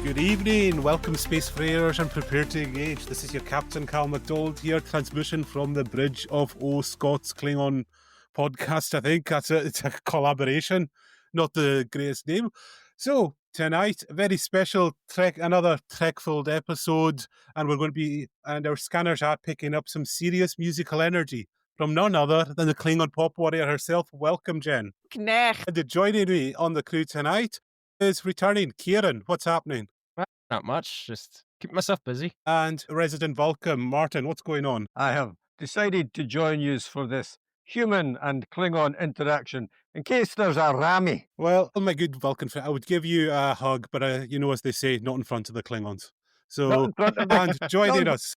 Good evening, welcome Space Frayers and prepare to engage. This is your Captain MacDonald here, transmission from the bridge of Scott's Klingon podcast. I think it's a collaboration, not the greatest name. So tonight, very special another Trekfold episode, and our scanners are picking up some serious musical energy from none other than the Klingon Pop Warrior herself. Welcome, Jen. Knecht. And joining me on the crew tonight is returning Kieran. What's happening? Not much, just keep myself busy. And resident Vulcan, Martin, what's going on? I have decided to join you for this human and Klingon interaction in case there's a rammy. Well, my good Vulcan friend, I would give you a hug, but as they say, not in front of the Klingons. So, and joining us,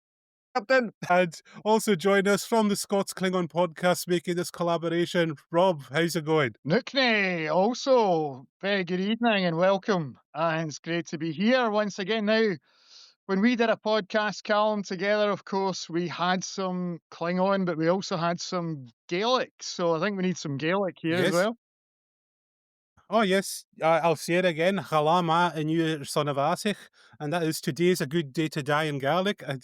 Captain. And also join us from the Scots Klingon podcast, making this collaboration. Rob, how's it going? Nookney, also, very good evening and welcome. And it's great to be here once again. Now, when we did a podcast, Callum, together, of course, we had some Klingon, but we also had some Gaelic. So I think we need some Gaelic here as well. Oh, yes. I'll say it again. Halama and you son of Asich. And that is today's a good day to die in Gaelic. I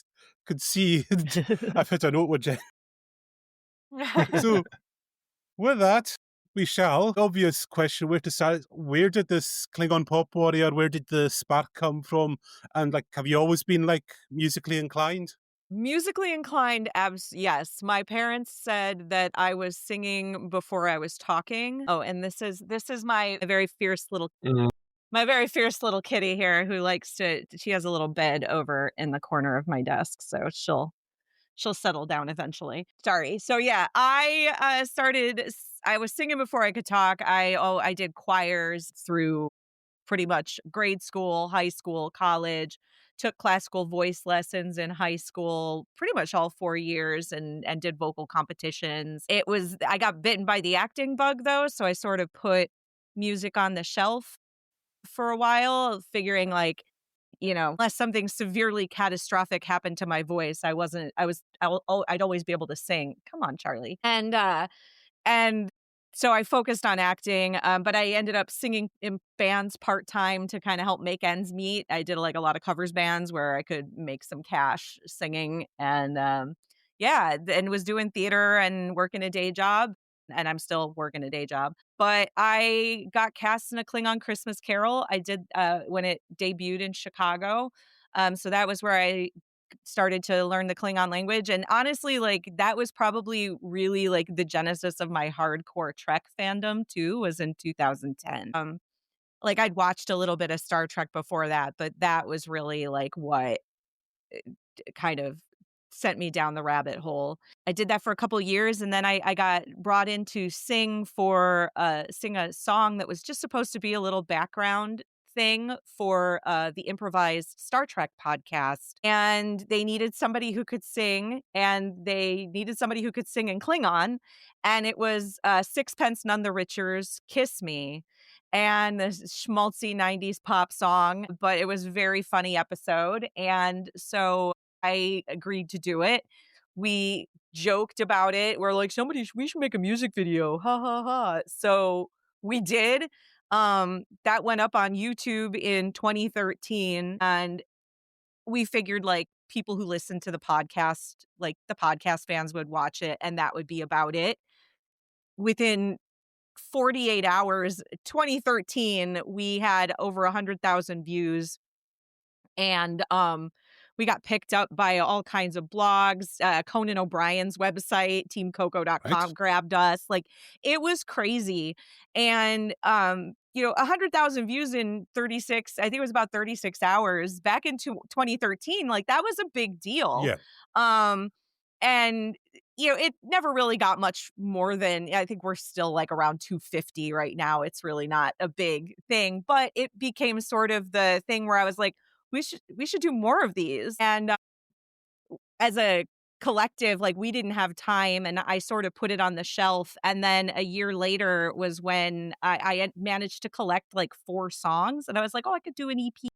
could see I've hit a note with Jen. So, with that, we shall. Obvious question, where to start. Where did this Klingon Pop Warrior, where did the spark come from? And, have you always been, musically inclined? Musically inclined, yes. My parents said that I was singing before I was talking. Oh, and this is my very fierce little kitty here who she has a little bed over in the corner of my desk, so she'll settle down eventually. Sorry. So yeah, I was singing before I could talk. I did choirs through pretty much grade school, high school, college. Took classical voice lessons in high school, pretty much all 4 years, and did vocal competitions. I got bitten by the acting bug though, so I sort of put music on the shelf for a while, figuring unless something severely catastrophic happened to my voice, I'd always be able to sing. Come on, Charlie. And so I focused on acting, but I ended up singing in bands part-time to kind of help make ends meet. I did a lot of covers bands where I could make some cash singing, and and was doing theater and working a day job, and I'm still working a day job. But I got cast in a Klingon Christmas Carol. I did when it debuted in Chicago. So that was where I started to learn the Klingon language. And honestly, that was probably really the genesis of my hardcore Trek fandom too, was in 2010. I'd watched a little bit of Star Trek before that, but that was really what kind of sent me down the rabbit hole. I did that for a couple years, and then I got brought in to sing a song that was just supposed to be a little background thing for the improvised Star Trek podcast, and they needed somebody who could sing, and they needed somebody who could sing in Klingon, and it was Sixpence None the Richer's Kiss Me, and this schmaltzy 90s pop song, but it was a very funny episode, and so I agreed to do it. We joked about it. We're like, we should make a music video. Ha ha ha. So we did. That went up on YouTube in 2013, and we figured people who listen to the podcast, the podcast fans would watch it, and that would be about it. Within 48 hours, 2013, we had over 100,000 views, and we got picked up by all kinds of blogs. Conan O'Brien's website, teamcoco.com, grabbed us. It was crazy. And, 100,000 views in 36, I think it was about 36 hours back into 2013. That was a big deal. Yeah. And, it never really got much more than, I think we're still around 250 right now. It's really not a big thing, but it became sort of the thing where I was like, we should do more of these. And as a collective, we didn't have time, and I sort of put it on the shelf. And then a year later was when I had managed to collect 4 songs, and I was like, oh, I could do an EP.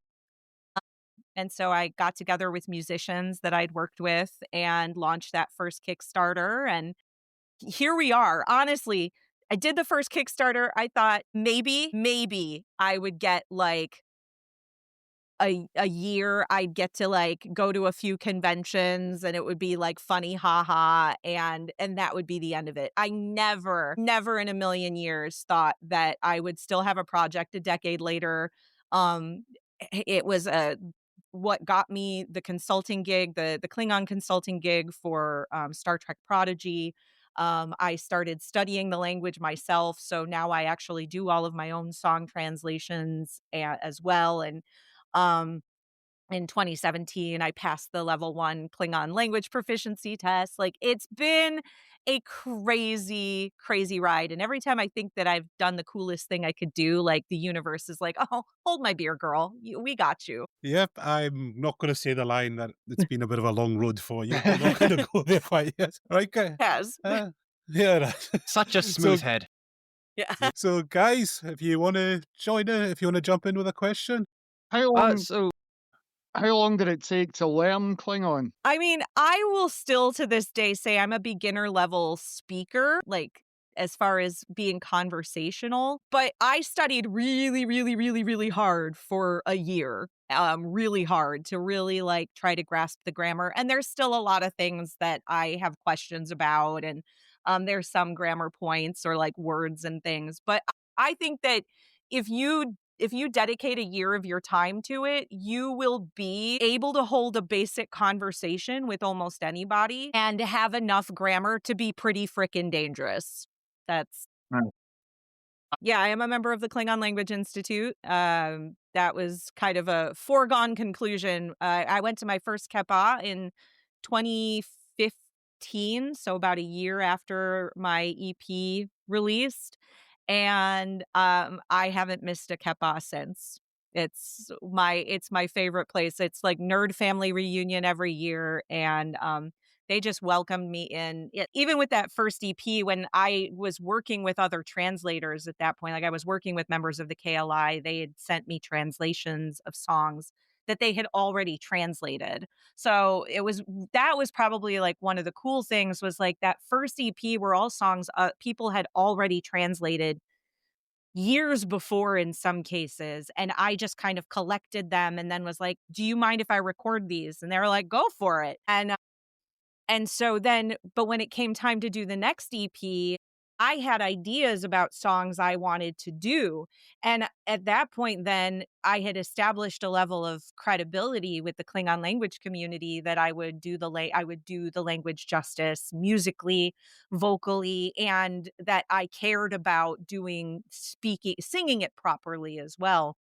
And so I got together with musicians that I'd worked with and launched that first Kickstarter. And here we are. Honestly, I did the first Kickstarter. I thought maybe I would get a year I'd get to like go to a few conventions and it would be like funny haha and that would be the end of it. I never in a million years thought that I would still have a project a decade later. It was what got me the consulting gig, the Klingon consulting gig for Star Trek Prodigy. I started studying the language myself, so now I actually do all of my own song translations as well. And um, in 2017, I passed the level 1 Klingon language proficiency test. Like, it's been a crazy, crazy ride. And every time I think that I've done the coolest thing I could do, like the universe is like, "Oh, hold my beer, girl. We got you." Yep, I'm not going to say the line that it's been a bit of a long road for you. I'm not going to go there quite yet. Right, guys? Has. Yeah, right. Such a smooth head. Yeah. So, guys, if you want to join in, if you want to jump in with a question. How long, So how long did it take to learn Klingon? I mean, I will still to this day say I'm a beginner level speaker, like as far as being conversational, but I studied really, really, really, really hard for a year. Really hard to really like try to grasp the grammar. And there's still a lot of things that I have questions about. And there's some grammar points or like words and things. But I think that if you dedicate a year of your time to it, you will be able to hold a basic conversation with almost anybody and have enough grammar to be pretty freaking dangerous. That's Right. Yeah, I am a member of the Klingon Language Institute. That was kind of a foregone conclusion. I went to my first Kepa in 2015, so about a year after my EP released, and I haven't missed a Kepa since. It's my favorite place. It's like nerd family reunion every year, and they just welcomed me in. Even with that first EP, when I was working with other translators at that point, like I was working with members of the KLI, they had sent me translations of songs that they had already translated. So that was probably like one of the cool things was like that first EP were all songs people had already translated years before in some cases. And I just kind of collected them and then was like, do you mind if I record these? And they were like, go for it. And so then, but when it came time to do the next EP, I had ideas about songs I wanted to do. And at that point, then I had established a level of credibility with the Klingon language community that I would do the language justice musically, vocally, and that I cared about singing it properly as well.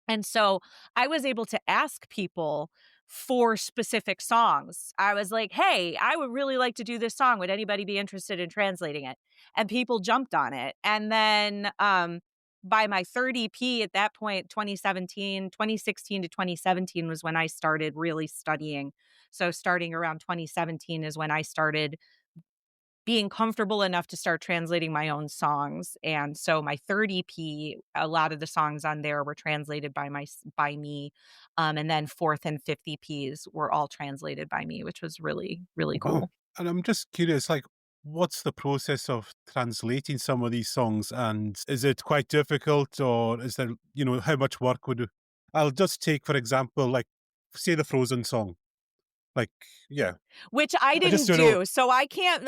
And so I was able to ask people for specific songs. I was like, hey, I would really like to do this song. Would anybody be interested in translating it? And people jumped on it. And then by my third EP at that point, 2016 to 2017 was when I started really studying. So starting around 2017 is when I started being comfortable enough to start translating my own songs. And so my third EP, a lot of the songs on there were translated by me. And then fourth and fifth EPs were all translated by me, which was really, really Wow. cool. And I'm just curious, like, what's the process of translating some of these songs? And is it quite difficult, or is there, how much work I'll just take, for example, like, say the Frozen song. Like, yeah. Which I just didn't don't know. do. So I can't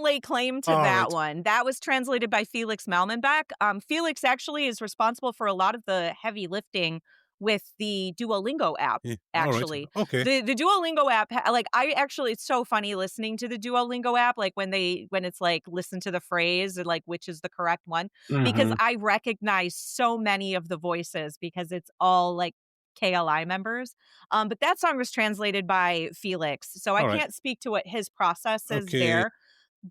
lay claim to All that right. one. That was translated by Felix Malmenbach. Felix actually is responsible for a lot of the heavy lifting with the Duolingo app, Yeah. All right. actually. Okay. The Duolingo app, it's so funny listening to the Duolingo app, like when it's like, listen to the phrase, or like, which is the correct one, because I recognize so many of the voices because it's all like KLI members. But that song was translated by Felix. So I All right. can't speak to what his process is Okay. there.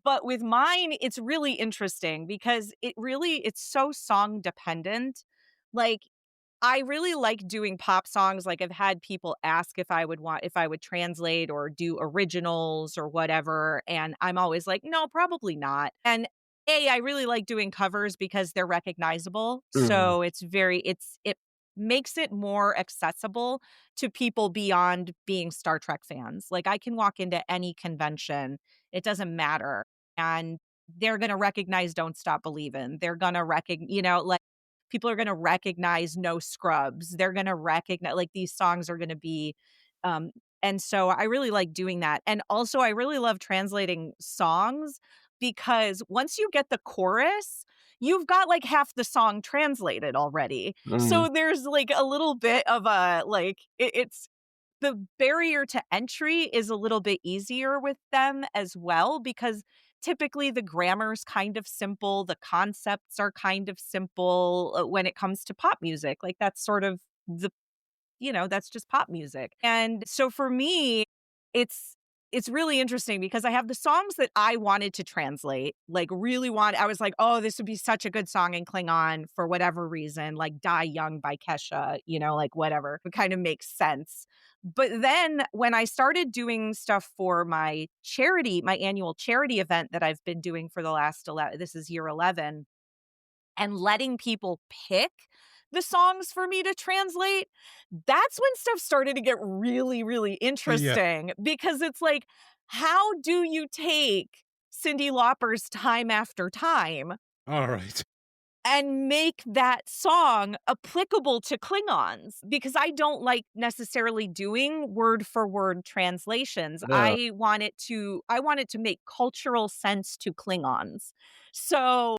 But with mine, it's really interesting because it's so song dependent. Like, I really like doing pop songs. Like, I've had people ask if I would translate or do originals or whatever. And I'm always like, no, probably not. And I really like doing covers because they're recognizable. So it makes it more accessible to people beyond being Star Trek fans. Like, I can walk into any convention, it doesn't matter. And they're going to recognize Don't Stop Believin'. They're going to recognize, like, people are going to recognize No Scrubs. They're going to recognize, like, these songs are going to be, um, and so I really like doing that. And also, I really love translating songs because once you get the chorus, you've got like half the song translated already. So there's like a little bit of a like it's the barrier to entry is a little bit easier with them as well because typically the grammar's kind of simple, the concepts are kind of simple when it comes to pop music. Like that's sort of the that's just pop music. And so for me, it's it's really interesting because I have the songs that I wanted to translate, like I was like, oh, this would be such a good song in Klingon for whatever reason, like Die Young by Kesha, like whatever. It kind of makes sense. But then when I started doing stuff for my annual charity event that I've been doing for the last 11, this is year 11, and letting people pick the songs for me to translate, that's when stuff started to get really, really interesting because it's like, how do you take Cyndi Lauper's Time After Time All right. and make that song applicable to Klingons? Because I don't like necessarily doing word for word translations. Yeah. I want it to make cultural sense to Klingons. So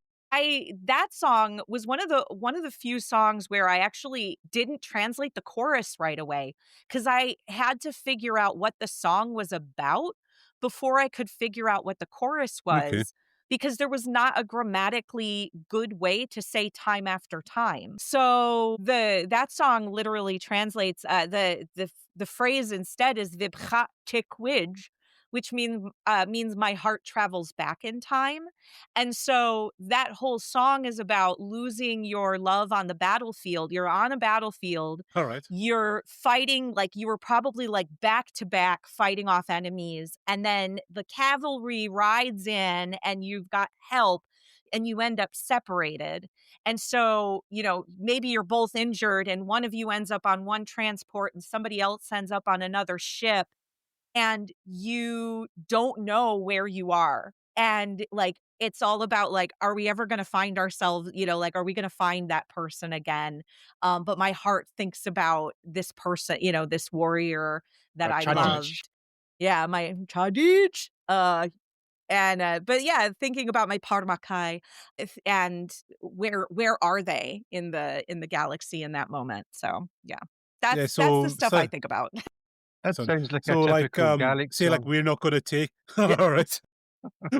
that song was one of the few songs where I actually didn't translate the chorus right away because I had to figure out what the song was about before I could figure out what the chorus Okay. was because there was not a grammatically good way to say time after time. So that song literally translates the phrase instead is vibcha tikwij, which means my heart travels back in time. And so that whole song is about losing your love on the battlefield. You're on a battlefield. All right. You're fighting, like you were probably like back to back fighting off enemies. And then the cavalry rides in and you've got help and you end up separated. And so, maybe you're both injured and one of you ends up on one transport and somebody else ends up on another ship and you don't know where you are. And like, it's all about like, are we ever going to find ourselves, like, are we going to find that person again? But my heart thinks about this person, this warrior that I Chadich. loved. Yeah, my Chadich. But yeah, thinking about my Parmakai and where are they in the galaxy in that moment? So yeah, that's the stuff I think about. That So- sounds like So a like typical Gaelic say like song. we're not gonna take all right.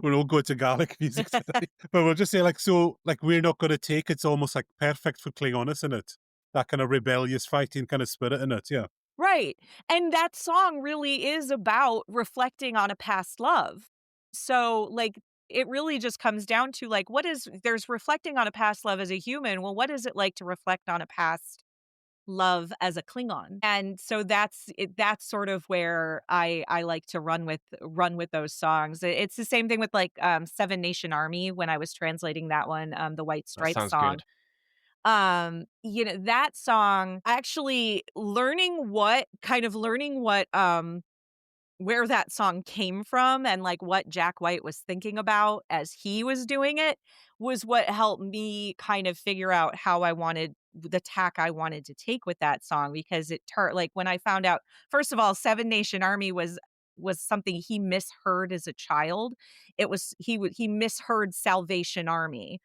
We won't go to Gaelic music today. But we'll just say like so like we're not gonna take it's almost like perfect for Klingon, isn't it? That kind of rebellious fighting kind of spirit in it, yeah. Right. And that song really is about reflecting on a past love. So, like, it really just comes down to, like, there's reflecting on a past love as a human. Well, what is it like to reflect on a past love as a Klingon? And so that's sort of where I like to run with those songs. It's the same thing with like Seven Nation Army when I was translating that one, the White That Stripes sounds song. good. That song, actually learning what where that song came from and like what Jack White was thinking about as he was doing it was what helped me kind of figure out how the tack I wanted to take with that song because like when I found out, first of all, Seven Nation Army was something he misheard as a child. It was he misheard Salvation Army.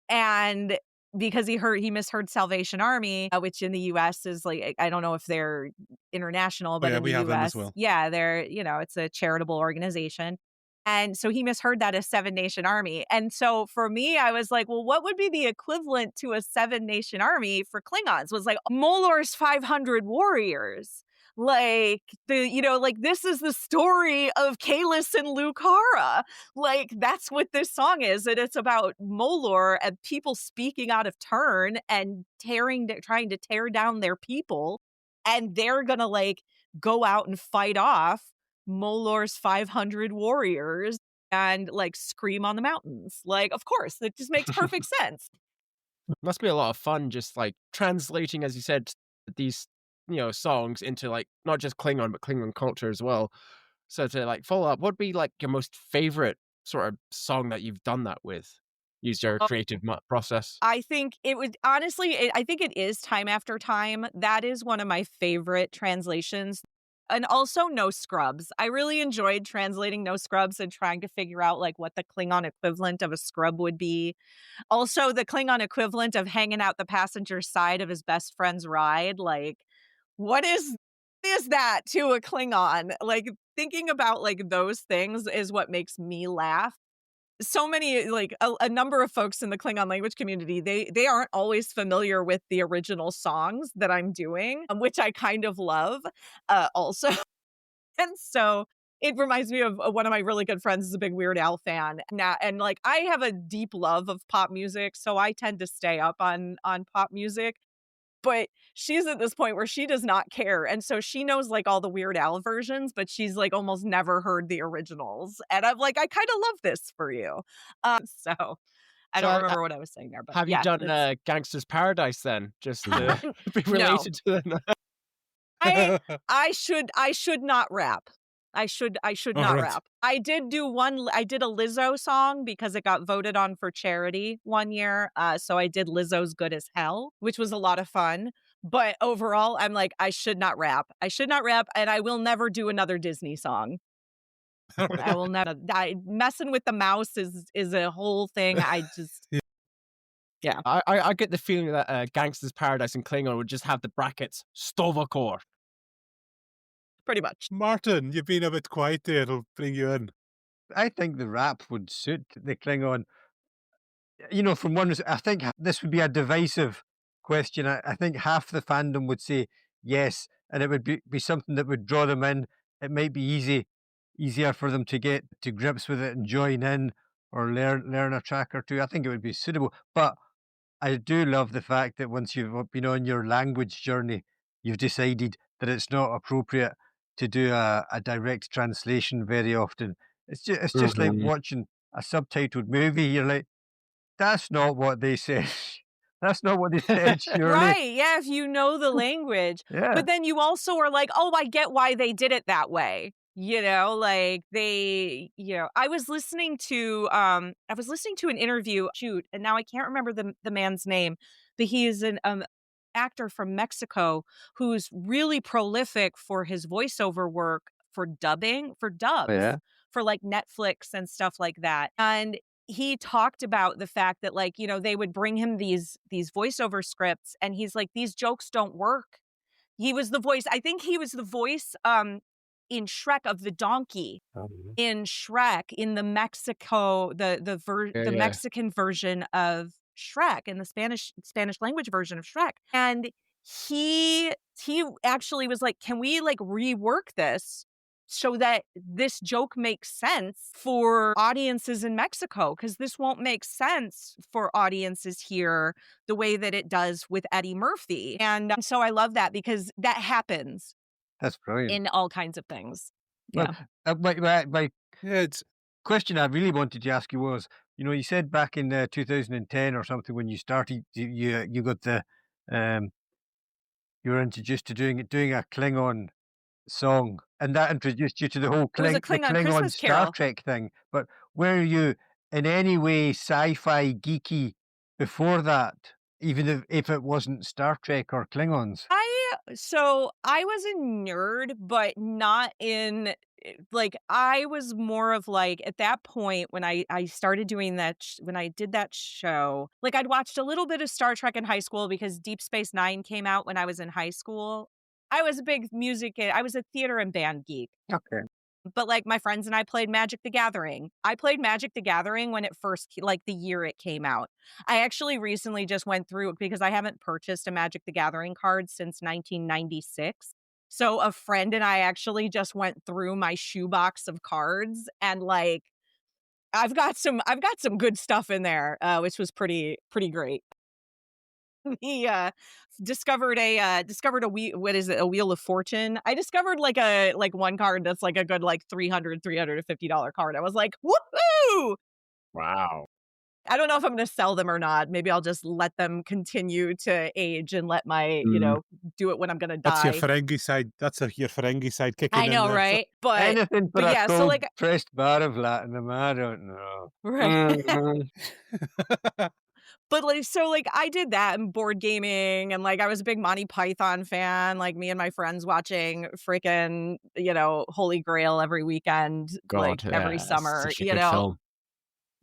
And because he misheard Salvation Army, which in the US is like, I don't know if they're international, but yeah, in we the have them as US, well. yeah, they're, it's a charitable organization. And so he misheard that as Seven Nation Army. And so for me, I was like, well, what would be the equivalent to a Seven Nation Army for Klingons? Was like Molor's 500 warriors. Like like this is the story of Kalis and Lucara. Like that's what this song is, and it's about Molor and people speaking out of turn and trying to tear down their people, and they're gonna like go out and fight off Molor's 500 warriors and like scream on the mountains. Like, of course, it just makes perfect sense. Must be a lot of fun just like translating, as you said, these songs into like not just Klingon but Klingon culture as well. So to like follow up, what'd be like your most favorite sort of song that you've done that with? use your creative process? I think it would honestly, I think it is Time After Time. That is one of my favorite translations. And also No Scrubs. I really enjoyed translating No Scrubs and trying to figure out like what the Klingon equivalent of a scrub would be. Also, the Klingon equivalent of hanging out the passenger side of his best friend's ride. Like, what is that to a Klingon? Like, thinking about like those things is what makes me laugh. So many, like a number of folks in the Klingon language community, they aren't always familiar with the original songs that I'm doing, which I kind of love also. And so it reminds me of one of my really good friends is a big Weird Al fan. Now, and like I have a deep love of pop music, so I tend to stay up on pop music. But she's at this point where she does not care. And so she knows like all the Weird Al versions, but she's like almost never heard the originals. And I'm like, I kind of love this for you. So I don't remember what I was saying there. But have you done Gangster's Paradise then? Just to be related to them? I should not rap. I should not rap. I did a Lizzo song because it got voted on for charity one year. So I did Lizzo's Good as Hell, which was a lot of fun. But overall, I'm like, I should not rap. I should not rap, and I will never do another Disney song. I will never. Messing with the mouse is a whole thing. I just yeah. I get the feeling that Gangster's Paradise in Klingon would just have the brackets Sto'Vo'Kor. Pretty much. Martin, you've been a bit quiet there. It'll bring you in. I think the rap would suit the Klingon. You know, from one, I think this would be a divisive question. I think half the fandom would say yes, and it would be something that would draw them in. It might be easier for them to get to grips with it and join in or learn a track or two. I think it would be suitable. But I do love the fact that once you've been on your language journey, you've decided that it's not appropriate to do a direct translation very often. It's just like watching a subtitled movie. You're like, that's not what they said. That's not what they said, surely. Right, yeah, if you know the language. Yeah. But then you also are like, oh, I get why they did it that way. You know, like I was listening to an interview, and now I can't remember the man's name, but he is an actor from Mexico who's really prolific for his voiceover work for dubs, for like Netflix and stuff like that. And he talked about the fact that like, they would bring him these voiceover scripts and he's like, these jokes don't work. He was the voice. I think he was the voice in Shrek of the donkey in Shrek in the Mexico, the Mexican version of Shrek and the Spanish language version of Shrek. And he actually was like, can we like rework this so that this joke makes sense for audiences in Mexico? Because this won't make sense for audiences here the way that it does with Eddie Murphy. And so I love that because that happens. That's brilliant. In all kinds of things. Well, Yeah. My question I really wanted to ask you was, you said back in 2010 or something when you started, you got you were introduced to doing a Klingon song, and that introduced you to the whole Klingon Star Trek thing. But were you in any way sci-fi geeky before that, even if it wasn't Star Trek or Klingons? So I was a nerd, but not in like, I was more of like, at that point when I started doing that, when I did that show, like I'd watched a little bit of Star Trek in high school because Deep Space Nine came out when I was in high school. I was a big I was a theater and band geek. Okay. But like my friends and I played Magic the Gathering. I played Magic the Gathering when it first, like the year it came out. I actually recently just went through it because I haven't purchased a Magic the Gathering card since 1996. So a friend and I actually just went through my shoebox of cards and like, I've got some good stuff in there, which was pretty great. He discovered a Wheel of Fortune. I discovered like one card that's like a good like $350 card. I was like, woohoo! Wow. I don't know if I'm going to sell them or not. Maybe I'll just let them continue to age and let my, do it when I'm going to That's your die. Ferengi side. That's your Ferengi side kicking I in know, there. right? But Anything for a yeah, so cold like, pressed bar of Latinum, I don't know. right. Mhm. But like, so like I did that and board gaming, and like I was a big Monty Python fan, like me and my friends watching freaking, Holy Grail every weekend, like God, every yeah, that's summer, such a good film.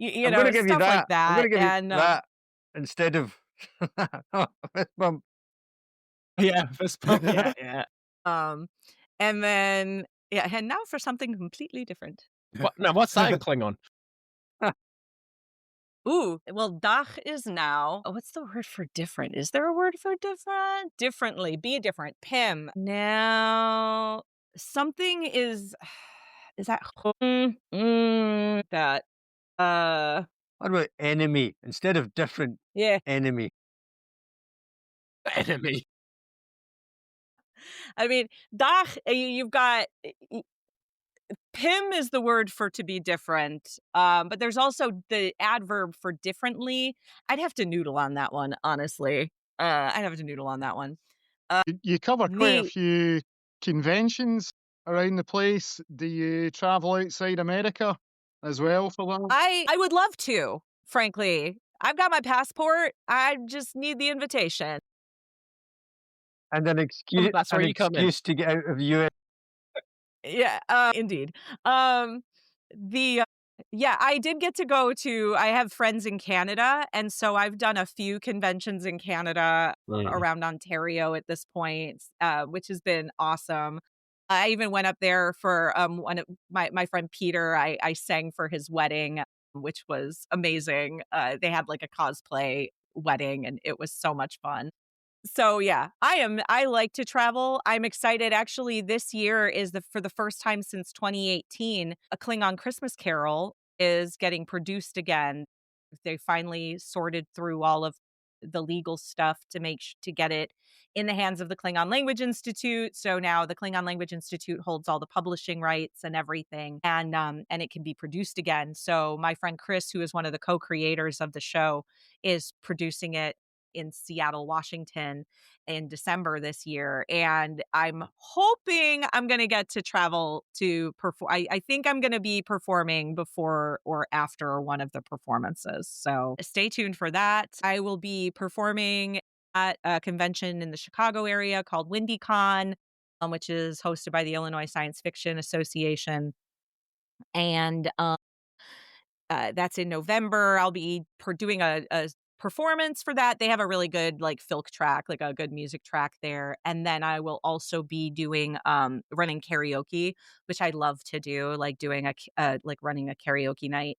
I'm going to give you stuff like that. I'm going that. to give you And that instead of fist bump. Yeah, fist bump. Yeah, yeah. um and then and now for something completely different. What's that in Klingon? Ooh, well, Dach is now. What's the word for different? Is there a word for different? Differently, be different. Pim. Now, something is. Is that that? What about enemy instead of different Yeah. enemy? Enemy. I mean, Dach. You've got. Pim is the word for to be different, but there's also the adverb for differently. I'd have to noodle on that one, honestly. I'd have to noodle on that one. You cover quite a The few conventions around the place. Do you travel outside America as well for that? I would love to, frankly. I've got my passport. I just need the invitation. And an excuse, That's where you come in. to get out of the US. Yeah, indeed. The yeah, I did get to go to. I have friends in Canada, and so I've done a few conventions in Canada around Ontario at this point, which has been awesome. I even went up there for one of my friend Peter. I sang for his wedding, which was amazing. They had like a cosplay wedding, and it was so much fun. So yeah, I like to travel. I'm excited. Actually, this year is for the first time since 2018, a Klingon Christmas Carol is getting produced again. They finally sorted through all of the legal stuff to to get it in the hands of the Klingon Language Institute. So now the Klingon Language Institute holds all the publishing rights and everything, and it can be produced again. So my friend Chris, who is one of the co-creators of the show, is producing it in Seattle, Washington in December this year. And I'm hoping I'm going to get to travel to perform. I think I'm going to be performing before or after one of the performances. So stay tuned for that. I will be performing at a convention in the Chicago area called WindyCon, which is hosted by the Illinois Science Fiction Association. And that's in November. I'll be doing a performance for that. They have a really good like filk track, like a good music track there. And then I will also be doing running karaoke, which I love to do, like doing like running a karaoke night.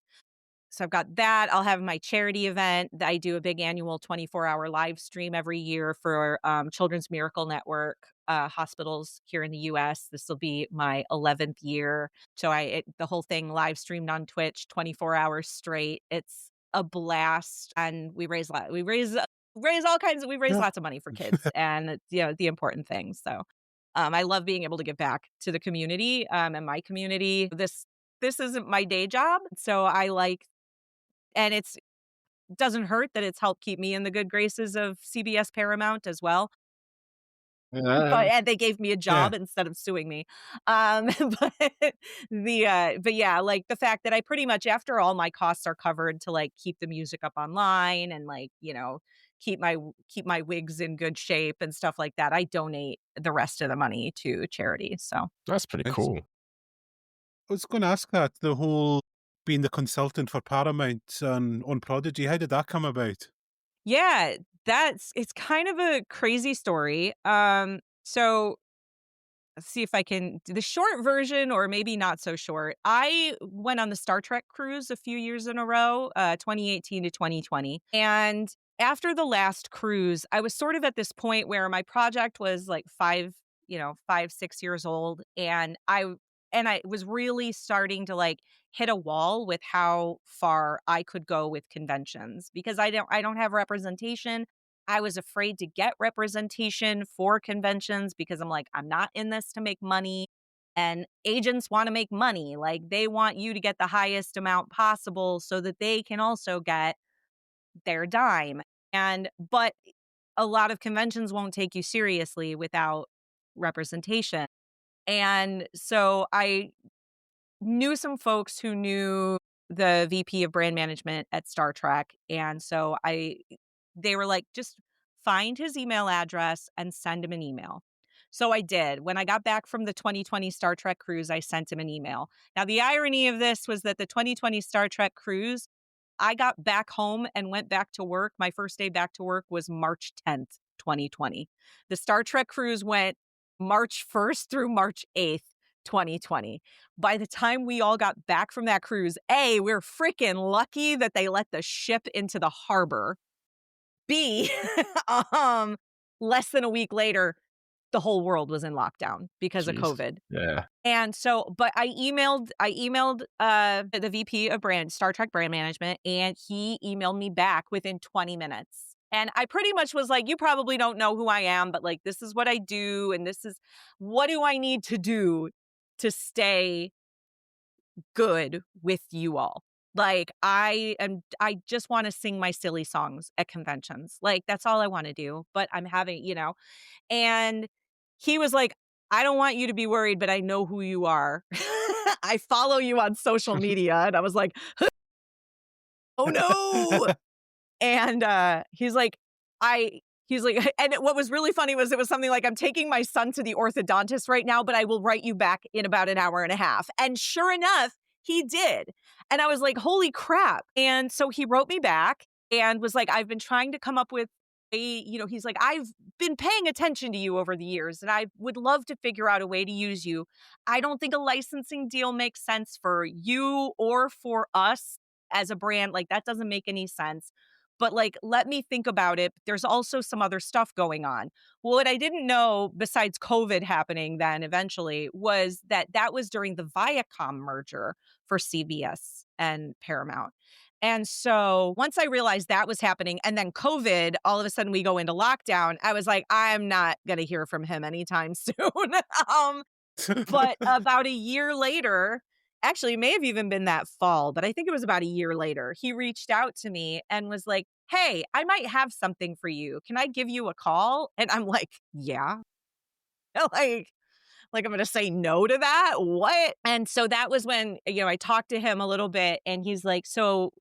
So I've got that. I'll have my charity event. I do a big annual 24-hour live stream every year for Children's Miracle Network hospitals here in the U.S. This will be my 11th year. So the whole thing live streamed on Twitch 24 hours straight. It's a blast, and we raise all kinds of. We raise lots of money for kids, and the important things. So I love being able to give back to the community and my community. This isn't my day job, so I like. And it doesn't hurt that it's helped keep me in the good graces of CBS Paramount as well. And they gave me a job instead of suing me. But yeah, like the fact that I pretty much, after all my costs are covered to like keep the music up online and like, keep my wigs in good shape and stuff like that, I donate the rest of the money to charity. So That's pretty cool. I was going to ask that, the whole being the consultant for Paramount on Prodigy, how did that come about? yeah, it's kind of a crazy story. So let's see if I can do the short version, or maybe not so short. I went on the Star Trek cruise a few years in a row, 2018 to 2020. And after the last cruise, I was sort of at this point where my project was like 6 years old. And I was really starting to like hit a wall with how far I could go with conventions, because I don't have representation. I was afraid to get representation for conventions because I'm like, I'm not in this to make money. And agents want to make money. Like, they want you to get the highest amount possible so that they can also get their dime. But a lot of conventions won't take you seriously without representation. And so I knew some folks who knew the VP of brand management at Star Trek. And so they were like, just find his email address and send him an email. So I did. When I got back from the 2020 Star Trek cruise, I sent him an email. Now, the irony of this was that the 2020 Star Trek cruise, I got back home and went back to work. My first day back to work was March 10th, 2020. The Star Trek cruise went March 1st through March 8th, 2020. By the time we all got back from that cruise, A, we're freaking lucky that they let the ship into the harbor. B, less than a week later, the whole world was in lockdown because of COVID. Yeah. And so, but I emailed the VP of Star Trek brand management, and he emailed me back within 20 minutes. And I pretty much was like, you probably don't know who I am, but like, this is what I do. And this is, what do I need to do to stay good with you all? Like, I just want to sing my silly songs at conventions. Like, that's all I want to do. But I'm having, and he was like, I don't want you to be worried, but I know who you are. I follow you on social media. And I was like, oh no. And he's like, and what was really funny was it was something like, I'm taking my son to the orthodontist right now, but I will write you back in about an hour and a half. And sure enough, he did. And I was like, holy crap. And so he wrote me back and was like, I've been trying to come up with he's like, I've been paying attention to you over the years and I would love to figure out a way to use you. I don't think a licensing deal makes sense for you or for us as a brand. Like, that doesn't make any sense. But like, let me think about it. There's also some other stuff going on. Well, what I didn't know, besides COVID happening then eventually, was that was during the Viacom merger for CBS and Paramount. And so once I realized that was happening, and then COVID, all of a sudden we go into lockdown, I was like, I'm not going to hear from him anytime soon. But about a year later, actually, it may have even been that fall, but I think it was about a year later, he reached out to me and was like, hey, I might have something for you. Can I give you a call? And I'm like, yeah. Like I'm going to say no to that? What? And so that was when, I talked to him a little bit and he's like, so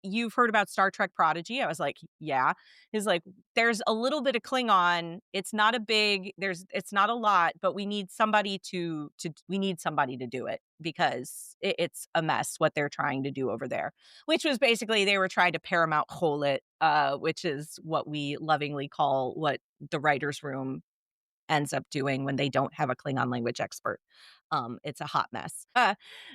you've heard about Star Trek Prodigy? I was like, yeah. He's like, there's a little bit of Klingon. It's not a lot, but we need somebody to do it because it's a mess what they're trying to do over there, which was basically they were trying to Paramount hole it, which is what we lovingly call what the writer's room ends up doing when they don't have a Klingon language expert. It's a hot mess.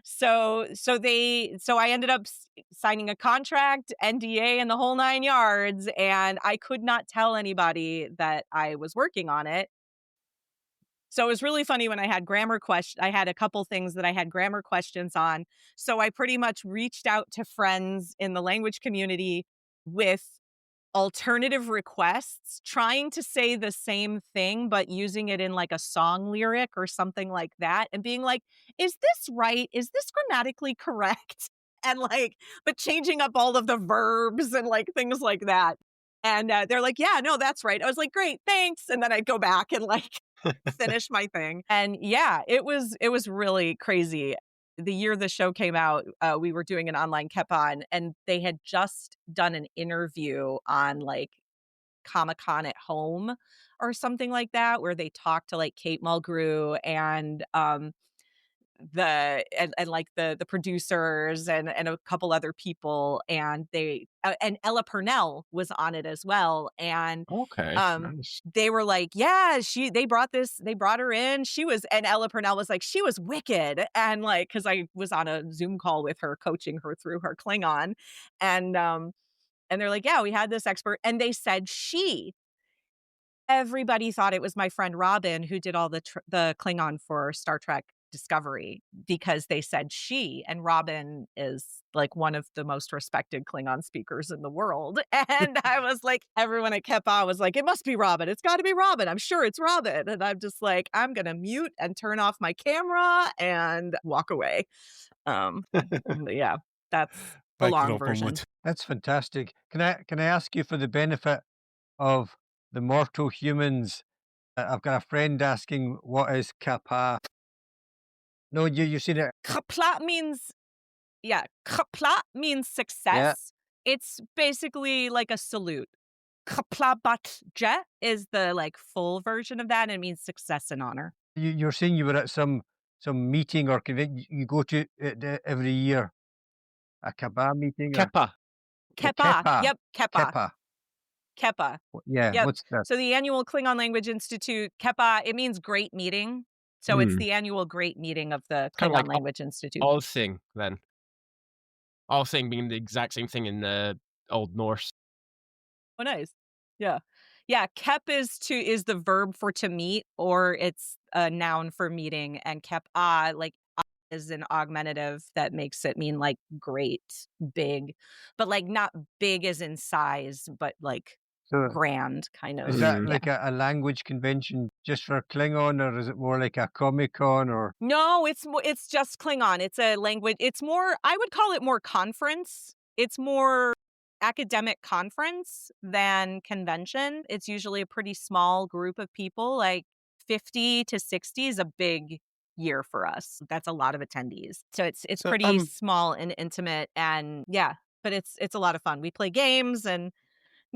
So I ended up signing a contract, NDA, and the whole 9 yards, and I could not tell anybody that I was working on it. So it was really funny when I had grammar questions. I had a couple things that I had grammar questions on. So I pretty much reached out to friends in the language community with alternative requests, trying to say the same thing, but using it in like a song lyric or something like that, and being like, is this right? Is this grammatically correct? And like, but changing up all of the verbs and like things like that. And they're like, yeah, no, that's right. I was like, great, thanks. And then I'd go back and like finish my thing. And yeah, it was really crazy. The year the show came out, we were doing an online Kepon, and they had just done an interview on like Comic-Con at Home or something like that, where they talked to like Kate Mulgrew and like the producers and a couple other people, and they and Ella Purnell was on it as well. And okay, nice. They were like, yeah, they brought her in. And Ella Purnell was like, she was wicked. And like, because I was on a Zoom call with her, coaching her through her Klingon, and they're like, yeah, we had this expert, and they said everybody thought it was my friend Robin who did all the Klingon for Star Trek Discovery, because they said and Robin is like one of the most respected Klingon speakers in the world. And I was like, everyone at Kepa was like, it must be Robin. It's got to be Robin. I'm sure it's Robin. And I'm just like, I'm going to mute and turn off my camera and walk away. Yeah, that's the Biking long up version. onward. That's fantastic. Can I ask you, for the benefit of the mortal humans, I've got a friend asking, what is kappa? No, you seen it? Kapla means, yeah, kapla means success. It's basically like a salute. Kaplabatje is the like full version of that, and it means success and honor. You're saying you were at some meeting or convention you go to every year, a Kaba meeting or Keppa. Kepa. Kepa. Yep, Kepa. Kepa. Kepa. Yeah, Yep. what's that? So the annual Klingon Language Institute, Kepa, it means great meeting. So it's the annual great meeting of the Kinda Klingon like Language Institute. All thing then. All thing being the exact same thing in the Old Norse. Oh, nice. Yeah. Yeah, kep is the verb for to meet, or it's a noun for meeting, and kep like is an augmentative that makes it mean like great, big, but like not big as in size, but like So grand kind of. is that Yeah. like a language convention just for Klingon, or is it more like a Comic-Con or? No, it's just Klingon. It's a language. It's more, I would call it more conference. It's more academic conference than convention. It's usually a pretty small group of people, like 50 to 60 is a big year for us. That's a lot of attendees. So it's So, pretty small and intimate, and yeah, but it's a lot of fun. We play games and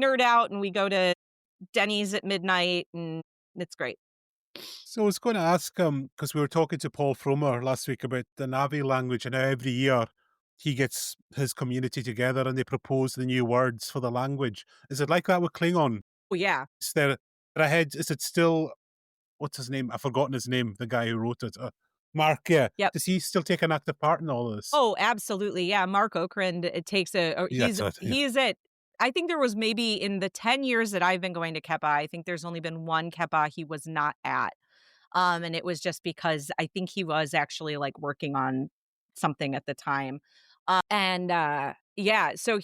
nerd out, and we go to Denny's at midnight, and it's great. So I was going to ask, because we were talking to Paul Fromer last week about the Navi language, and how every year he gets his community together and they propose the new words for the language. Is it like that with Klingon? Well, yeah. Is there ahead? Is it still, what's his name? I've forgotten his name, the guy who wrote it. Mark, yeah. Yep. Does he still take an active part in all this? Oh, absolutely. Yeah, Mark Okrand, it takes That's it, yeah. he's at, I think there was maybe in the 10 years that I've been going to Kepa, I think there's only been one Kepa he was not at. And it was just because I think he was actually like working on something at the time. Yeah, so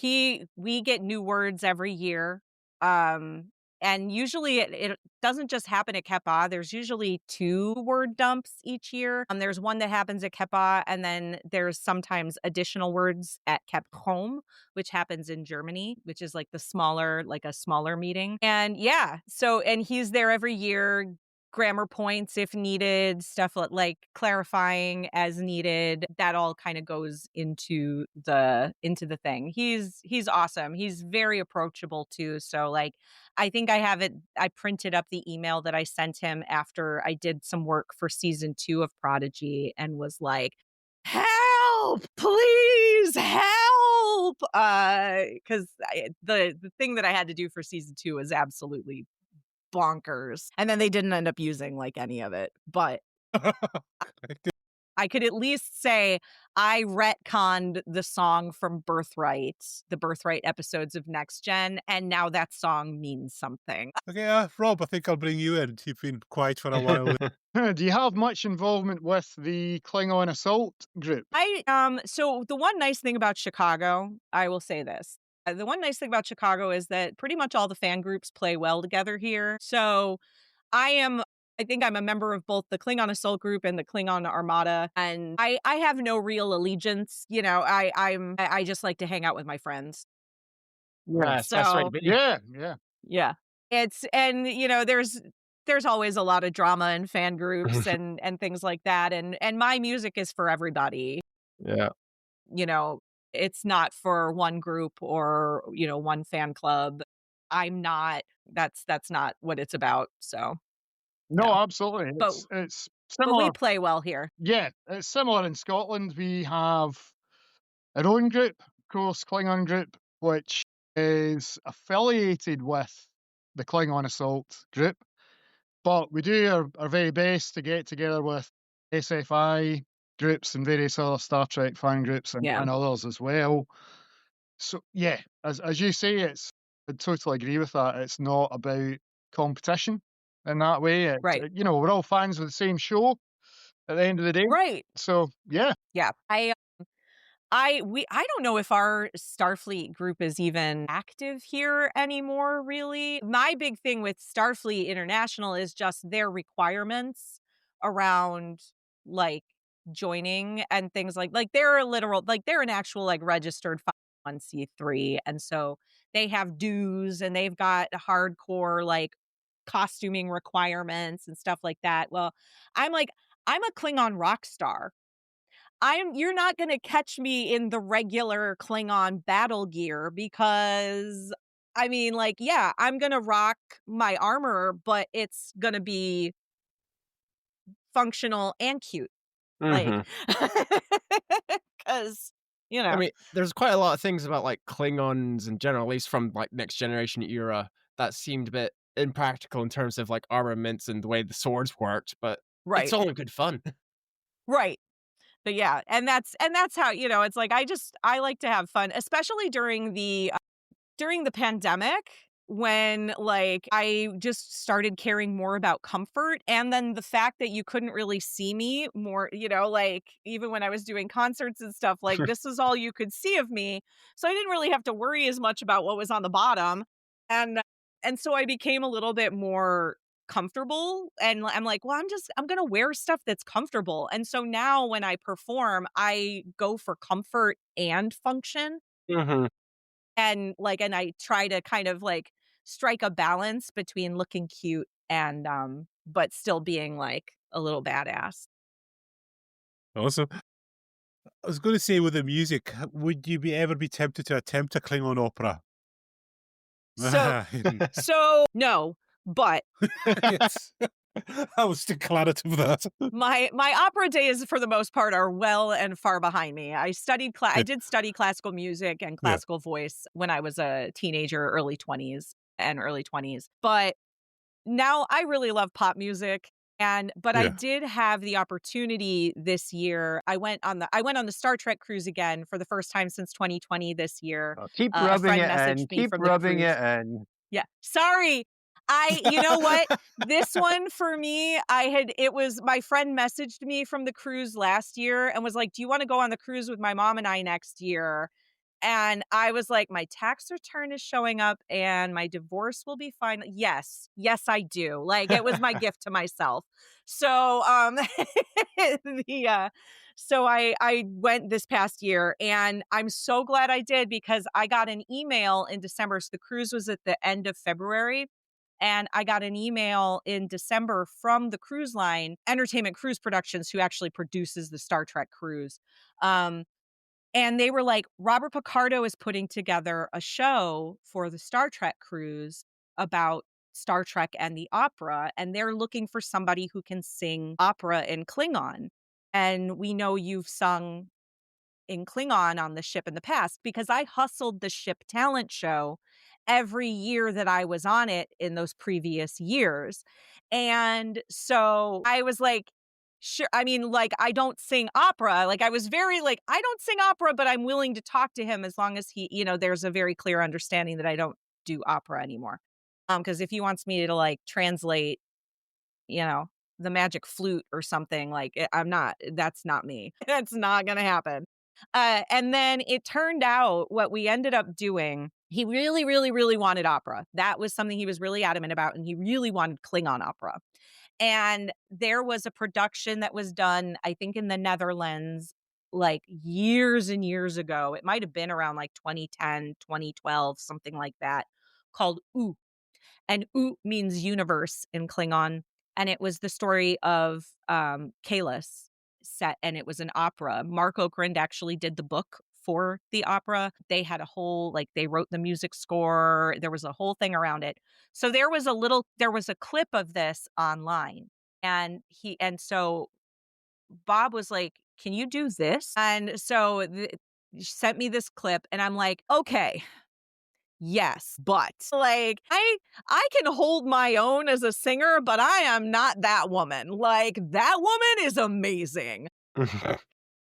we get new words every year. And usually it doesn't just happen at Kepa. There's usually 2 word dumps each year. There's one that happens at Kepa, and then there's sometimes additional words at Kep Home, which happens in Germany, which is like a smaller meeting. And yeah, so, and he's there every year, grammar points if needed, stuff like clarifying as needed. That all kind of goes into the thing. He's awesome. He's very approachable too. So like, I think I printed up the email that I sent him after I did some work for season 2 of Prodigy, and was like, help, please help. Cause the thing that I had to do for season 2 was absolutely bonkers. And then they didn't end up using like any of it. But I could at least say I retconned the song from Birthright, the Birthright episodes of Next Gen, and now that song means something. Okay, Rob, I think I'll bring you in. You've been quiet for a while. Do you have much involvement with the Klingon Assault group? So the one nice thing about Chicago, I will say this. The one nice thing about Chicago is that pretty much all the fan groups play well together here. So I think I'm a member of both the Klingon Assault group and the Klingon Armada, and I have no real allegiance. You know, I just like to hang out with my friends. Yeah, So that's right. Yeah. yeah, and you know, there's always a lot of drama in fan groups and things like that, and my music is for everybody. Yeah. You know, it's not for one group or, you know, one fan club. I'm not. That's not what it's about. So No, yeah. absolutely. But It's but similar. we play well here. Yeah, it's similar in Scotland. We have our own group, of course, Klingon group, which is affiliated with the Klingon Assault group. But we do our very best to get together with SFI groups and various other Star Trek fan groups and Yeah. others as well. So yeah, as you say, I totally agree with that. It's not about competition in that way. Right. You know, we're all fans of the same show at the end of the day. Right. So yeah. Yeah. I don't know if our Starfleet group is even active here anymore, really. My big thing with Starfleet International is just their requirements around like joining and things like they're a literal, like they're an actual like registered 501c3. And so they have dues and they've got hardcore like costuming requirements and stuff like that. Well, I'm like, I'm a Klingon rock star. You're not going to catch me in the regular Klingon battle gear because I mean, like, yeah, I'm going to rock my armor, but it's going to be functional and cute. Like, Mhm. because, you I know, mean, there's quite a lot of things about, like, Klingons in general, at least from, like, Next Generation era, that seemed a bit impractical in terms of, like, armaments and the way the swords worked, but it's right, all in good fun. right. But yeah, and that's how, it's like I like to have fun, especially during the pandemic when like I just started caring more about comfort, and then the fact that you couldn't really see me more, like even when I was doing concerts and stuff, like this is all you could see of me. So I didn't really have to worry as much about what was on the bottom. And so I became a little bit more comfortable, and I'm like, well, I'm going to wear stuff that's comfortable. And so now when I perform, I go for comfort and function, Mhm. and I try to kind of like strike a balance between looking cute and but still being like a little badass. Awesome. I was going to say with the music, would you ever be tempted to attempt a Klingon opera? So so no, but Yes. I was declarative of that. my opera days for the most part are well and far behind me. I Yeah. did study classical music and Yeah. classical voice when I was a teenager, early 20s. But now I really love pop music, but I Yeah. did have the opportunity this year. I went on the Star Trek cruise again for the first time since 2020 this year. Oh, keep A rubbing friend it in. messaged me Keep from the rubbing cruise. it in. Yeah. Sorry. You know what? This one for me, it was my friend messaged me from the cruise last year and was like, "Do you want to go on the cruise with my mom and I next year?" And I was like, "My tax return is showing up and my divorce will be fine." Yes. Yes, I do. Like it was my gift to myself. So, the so I went this past year and I'm so glad I did because I got an email in December. So the cruise was at the end of February. And I got an email in December from the cruise line, Entertainment Cruise Productions, who actually produces the Star Trek cruise. Um, and they were like, Robert Picardo is putting together a show for the Star Trek cruise about Star Trek and the opera. And they're looking for somebody who can sing opera in Klingon. And we know you've sung in Klingon on the ship in the past because I hustled the ship talent show every year that I was on it in those previous years. And so I was like, sure. I mean, like, I don't sing opera. Like, I was very like, I don't sing opera, but I'm willing to talk to him as long as there's a very clear understanding that I don't do opera anymore. Because if he wants me to like translate, you know, the magic flute or something, like that's not me. That's not gonna happen. And then it turned out what we ended up doing, he really, really, really wanted opera. That was something he was really adamant about, and he really wanted Klingon opera. And there was a production that was done, I think, in the Netherlands, like years and years ago. It might have been around like 2010, 2012, something like that, called U. And U means universe in Klingon. And it was the story of Kalis set, and it was an opera. Mark Okrand actually did the book for the opera. They had a whole, like, they wrote the music score. There was a whole thing around it. So there was a clip of this online. And so Bob was like, "Can you do this?" And so sent me this clip, and I'm like, "Okay, yes, but like I can hold my own as a singer, but I am not that woman. Like that woman is amazing."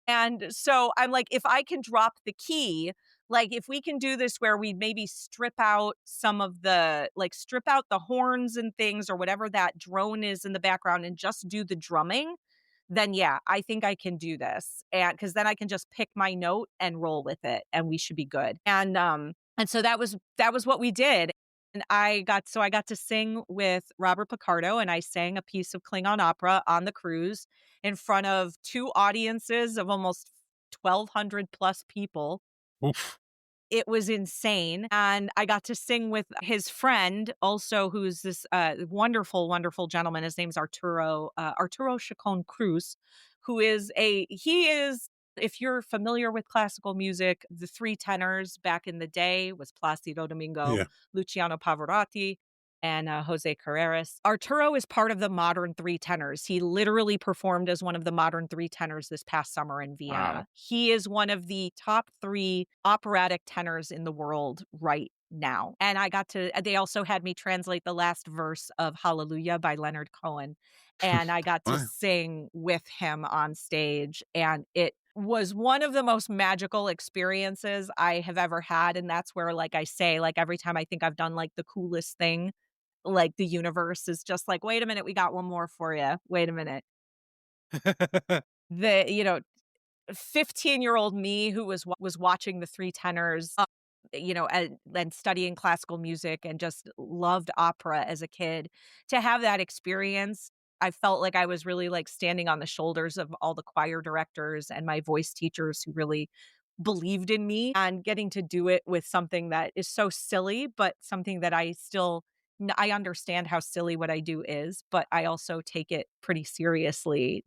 And so I'm like, if I can drop the key, like if we can do this where we maybe strip out the horns and things or whatever that drone is in the background and just do the drumming, then yeah, I think I can do this. And because then I can just pick my note and roll with it and we should be good. And so that was what we did. And I got to sing with Robert Picardo, and I sang a piece of Klingon opera on the cruise in front of two audiences of almost 1,200 plus people. Oof. it was insane. And I got to sing with his friend also, who's this wonderful, wonderful gentleman. His name's Arturo Chacon Cruz, he is, if you're familiar with classical music, the three tenors back in the day was Placido Domingo, Yeah. Luciano Pavarotti, and Jose Carreras. Arturo is part of the modern three tenors. He literally performed as one of the modern three tenors this past summer in Vienna. Wow. He is one of the top 3 operatic tenors in the world right now. And they also had me translate the last verse of Hallelujah by Leonard Cohen. And I got to Wow. sing with him on stage. And it was one of the most magical experiences I have ever had. And that's where, like I say, like every time I think I've done like the coolest thing, like the universe is just like, wait a minute, we got one more for you. Wait a minute. The 15-year-old me who was watching the three tenors, and studying classical music and just loved opera as a kid, to have that experience, I felt like I was really like standing on the shoulders of all the choir directors and my voice teachers who really believed in me, and getting to do it with something that is so silly, but something that I understand how silly what I do is, but I also take it pretty seriously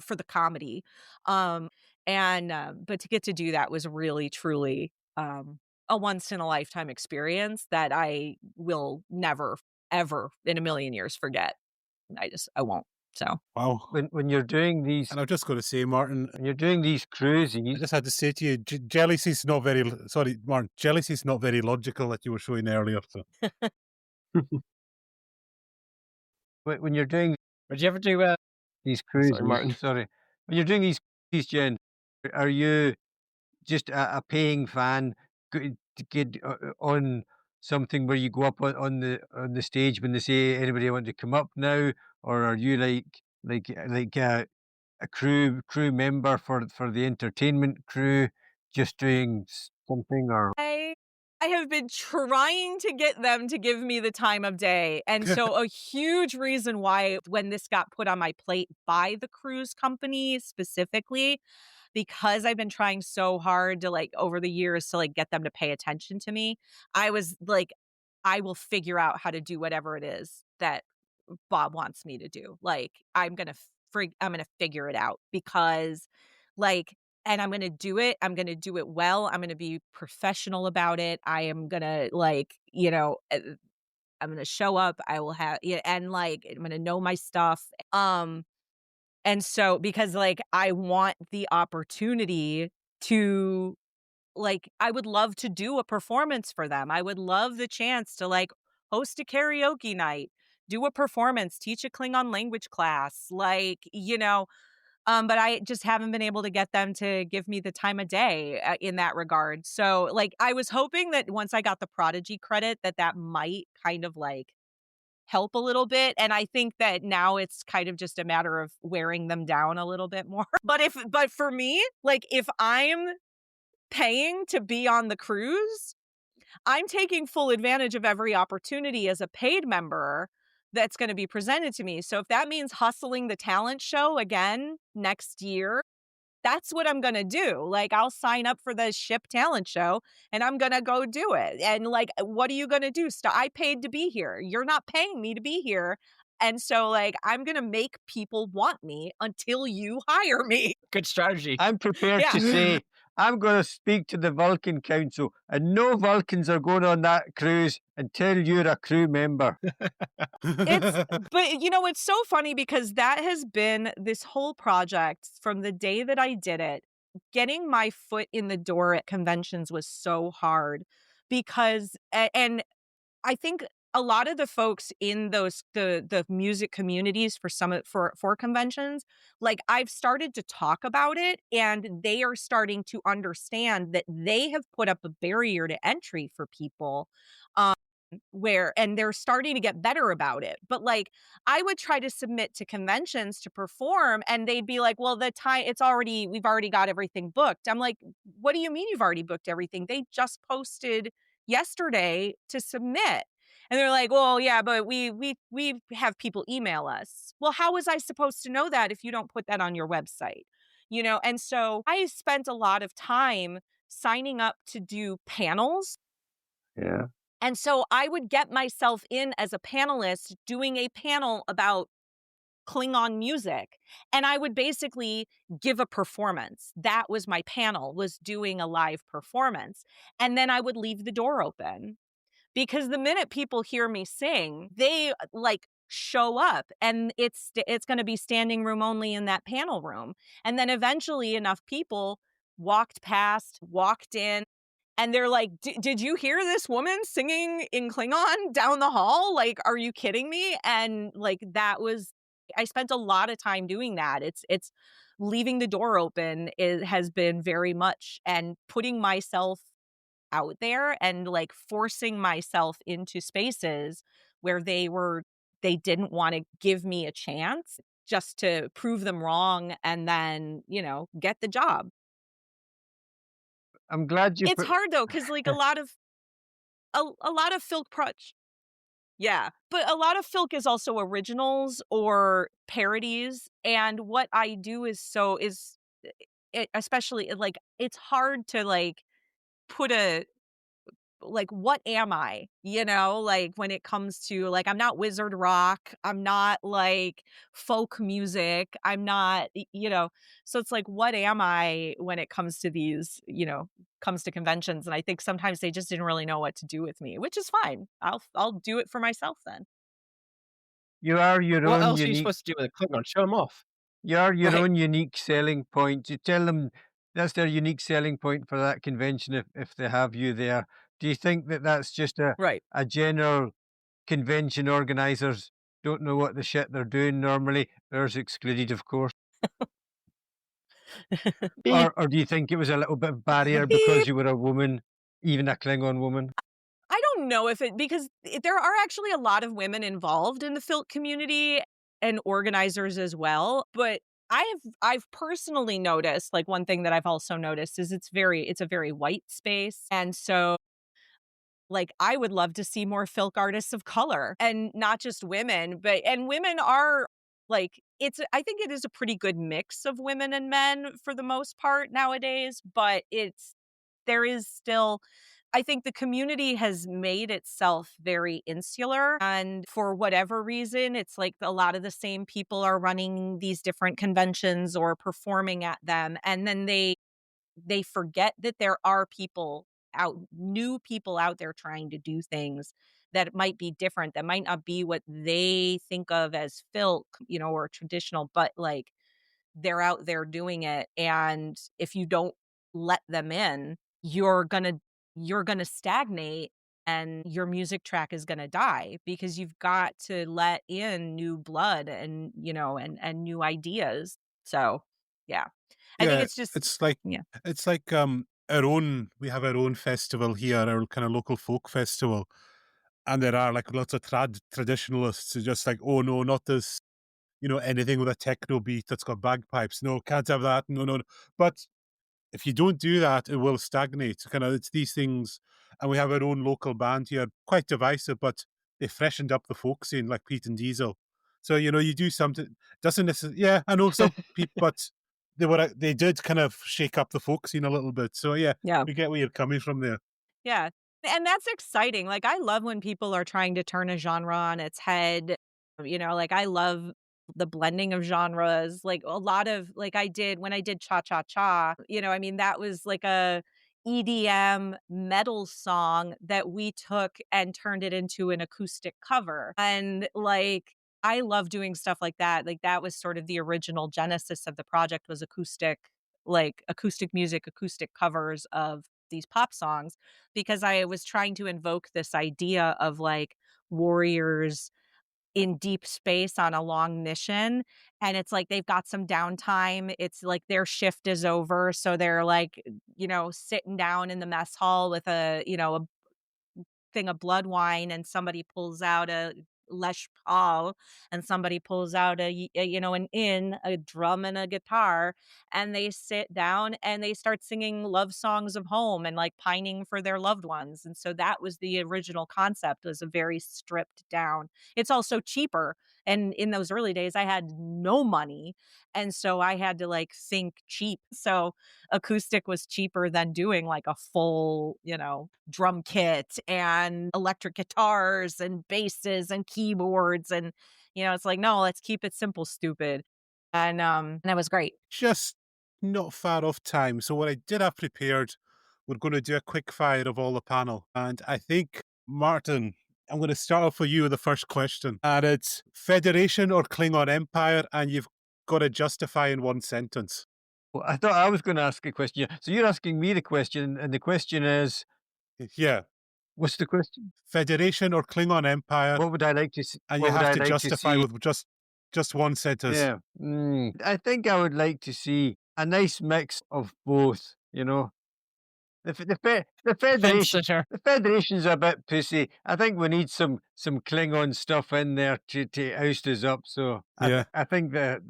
for the comedy. Um, but to get to do that was really, truly, a once in a lifetime experience that I will never, ever in a million years forget. I won't. So Wow. When you're doing these, And I'm just going to say, Martin, when you're doing these cruises, I just had to say to you, jealousy's not very, sorry, Martin, jealousy's not very logical that you were showing earlier. So. when you're doing Would you ever do these cruises, Martin. sorry, when you're doing these, Jen, are you just a paying fan to get on something where you go up on the stage when they say anybody want to come up now, or are you like a crew member for the entertainment crew, just doing something? Or I have been trying to get them to give me the time of day. And so a huge reason why, when this got put on my plate by the cruise company specifically, because I've been trying so hard to, like, over the years, to like get them to pay attention to me, I was like, I will figure out how to do whatever it is that Bob wants me to do. Like, I'm gonna figure it out, because like, and I'm gonna do it. I'm gonna do it well. I'm gonna be professional about it. I am gonna, like, I'm gonna show up. I will have, yeah, and like, I'm gonna know my stuff. And so, because like I want the opportunity to, like, I would love to do a performance for them. I would love the chance to like host a karaoke night, do a performance, teach a Klingon language class, but I just haven't been able to get them to give me the time of day in that regard. So, like, I was hoping that once I got the Prodigy credit, that might kind of like help a little bit. And I think that now it's kind of just a matter of wearing them down a little bit more. But for me, like, if I'm paying to be on the cruise, I'm taking full advantage of every opportunity as a paid member that's going to be presented to me. So if that means hustling the talent show again next year, that's what I'm going to do. Like, I'll sign up for the ship talent show and I'm going to go do it. And like, what are you going to do? I paid to be here. You're not paying me to be here. And so, like, I'm going to make people want me until you hire me. Good strategy. I'm prepared Yeah. to say I'm going to speak to the Vulcan Council, and no Vulcans are going on that cruise until you're a crew member. But it's so funny, because that has been this whole project from the day that I did it. Getting my foot in the door at conventions was so hard, because and I think a lot of the folks in the music communities for conventions, like, I've started to talk about it, and they are starting to understand that they have put up a barrier to entry for people, and they're starting to get better about it. But like, I would try to submit to conventions to perform, and they'd be like, well, we've already got everything booked. I'm like, what do you mean you've already booked everything? They just posted yesterday to submit. And they're like, well, yeah, but we have people email us. Well, how was I supposed to know that if you don't put that on your website? And so I spent a lot of time signing up to do panels. Yeah. And so I would get myself in as a panelist doing a panel about Klingon music. And I would basically give a performance. That was my panel, was doing a live performance. And then I would leave the door open. Because the minute people hear me sing, they like show up, and it's going to be standing room only in that panel room. And then eventually enough people walked past, walked in, and they're like, "Did you hear this woman singing in Klingon down the hall? Like, are you kidding me?" And like that was I spent a lot of time doing that. It's leaving the door open. It has been very much, and putting myself out there and like forcing myself into spaces where they didn't want to give me a chance just to prove them wrong and then, get the job. I'm glad you It's put. hard though, because like a lot of Filk Prutch. Yeah. But a lot of Filk is also originals or parodies. And what I do especially like it's hard to like put a like, what am I? Like when it comes to like, I'm not wizard rock. I'm not like folk music. I'm not, so it's like, what am I when it comes to these, comes to conventions? And I think sometimes they just didn't really know what to do with me, which is fine. I'll do it for myself then. You are your What own else are you unique. supposed to do with a Klingon? Show them off. You are your Right. own unique selling point. You tell them that's their unique selling point for that convention if they have you there. Do you think that that's just Right. a general convention organizers don't know what the shit they're doing normally? Theirs excluded, of course. Beep. Or do you think it was a little bit of barrier because Beep. you were a woman, even a Klingon woman? I don't know if because there are actually a lot of women involved in the Filk community and organizers as well. But I've personally noticed, like one thing that I've also noticed is it's a very white space. And so like I would love to see more Filk artists of color, and not just women, and women are like I think it is a pretty good mix of women and men for the most part nowadays, but there is still, I think the community has made itself very insular. And for whatever reason, it's like a lot of the same people are running these different conventions or performing at them. And then they forget that there are new people out there trying to do things that might be different, that might not be what they think of as filk, or traditional, but like they're out there doing it. And if you don't let them in, you're gonna stagnate, and your music track is gonna die, because you've got to let in new blood and and new ideas. So yeah, I think Yeah, it's just it's like yeah. it's like we have our own festival here, our kind of local folk festival, and there are like lots of traditionalists who just like, oh no, not this, anything with a techno beat that's got bagpipes. No, can't have that. No, no, no. But if you don't do that, it will stagnate. Kind of, it's these things, and we have our own local band here, quite divisive, but they freshened up the folk scene, like Pete and Diesel. So you do something, doesn't necessarily. Yeah, I know some people, but they did kind of shake up the folk scene a little bit. So yeah, Yeah. we get where you're coming from there. Yeah. And that's exciting. Like, I love when people are trying to turn a genre on its head. Like I love the blending of genres. Like a lot of like I did when I did Cha Cha Cha, I mean, that was like a EDM metal song that we took and turned it into an acoustic cover. And like I love doing stuff like that. Like that was sort of the original genesis of the project, was acoustic music, acoustic covers of these pop songs, because I was trying to invoke this idea of like warriors in deep space on a long mission. And it's like they've got some downtime. It's like their shift is over. So they're like, sitting down in the mess hall with a thing of blood wine, and somebody pulls out a Les Paul, and somebody pulls out a drum and a guitar, and they sit down and they start singing love songs of home and like pining for their loved ones. And so that was the original concept, was a very stripped down. It's also cheaper. And in those early days, I had no money. And so I had to like think cheap. So acoustic was cheaper than doing like a full, drum kit and electric guitars and basses and keyboards. And, it's like, no, let's keep it simple, stupid. And that was great. Just not far off time. So what I did have prepared, we're going to do a quick fire of all the panel. And I think, Martin, I'm going to start off with you with the first question. And it's Federation or Klingon Empire, and you've got to justify in one sentence. Well, I thought I was going to ask a question. So you're asking me the question, and the question is... Yeah. What's the question? Federation or Klingon Empire. What would I like to see? And you have to justify with just one sentence. Yeah. I think I would like to see a nice mix of both, The Federation's a bit pussy. I think we need some Klingon stuff in there to oust us up. So yeah. I think that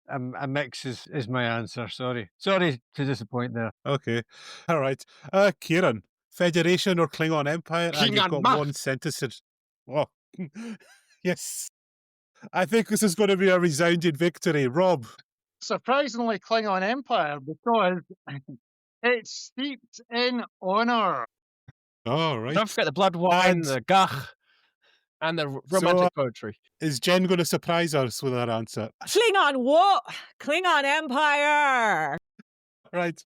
a mix is my answer. Sorry to disappoint there. Okay. All right. Kieran, Federation or Klingon Empire? Klingon and you've got one sentence. Oh, yes. I think this is going to be a resounding victory. Rob? Surprisingly, Klingon Empire, because it's steeped in honor. All right. Don't forget the blood wine, the gach, and the romantic poetry. Is Jen going to surprise us with her answer? Klingon Empire. Right.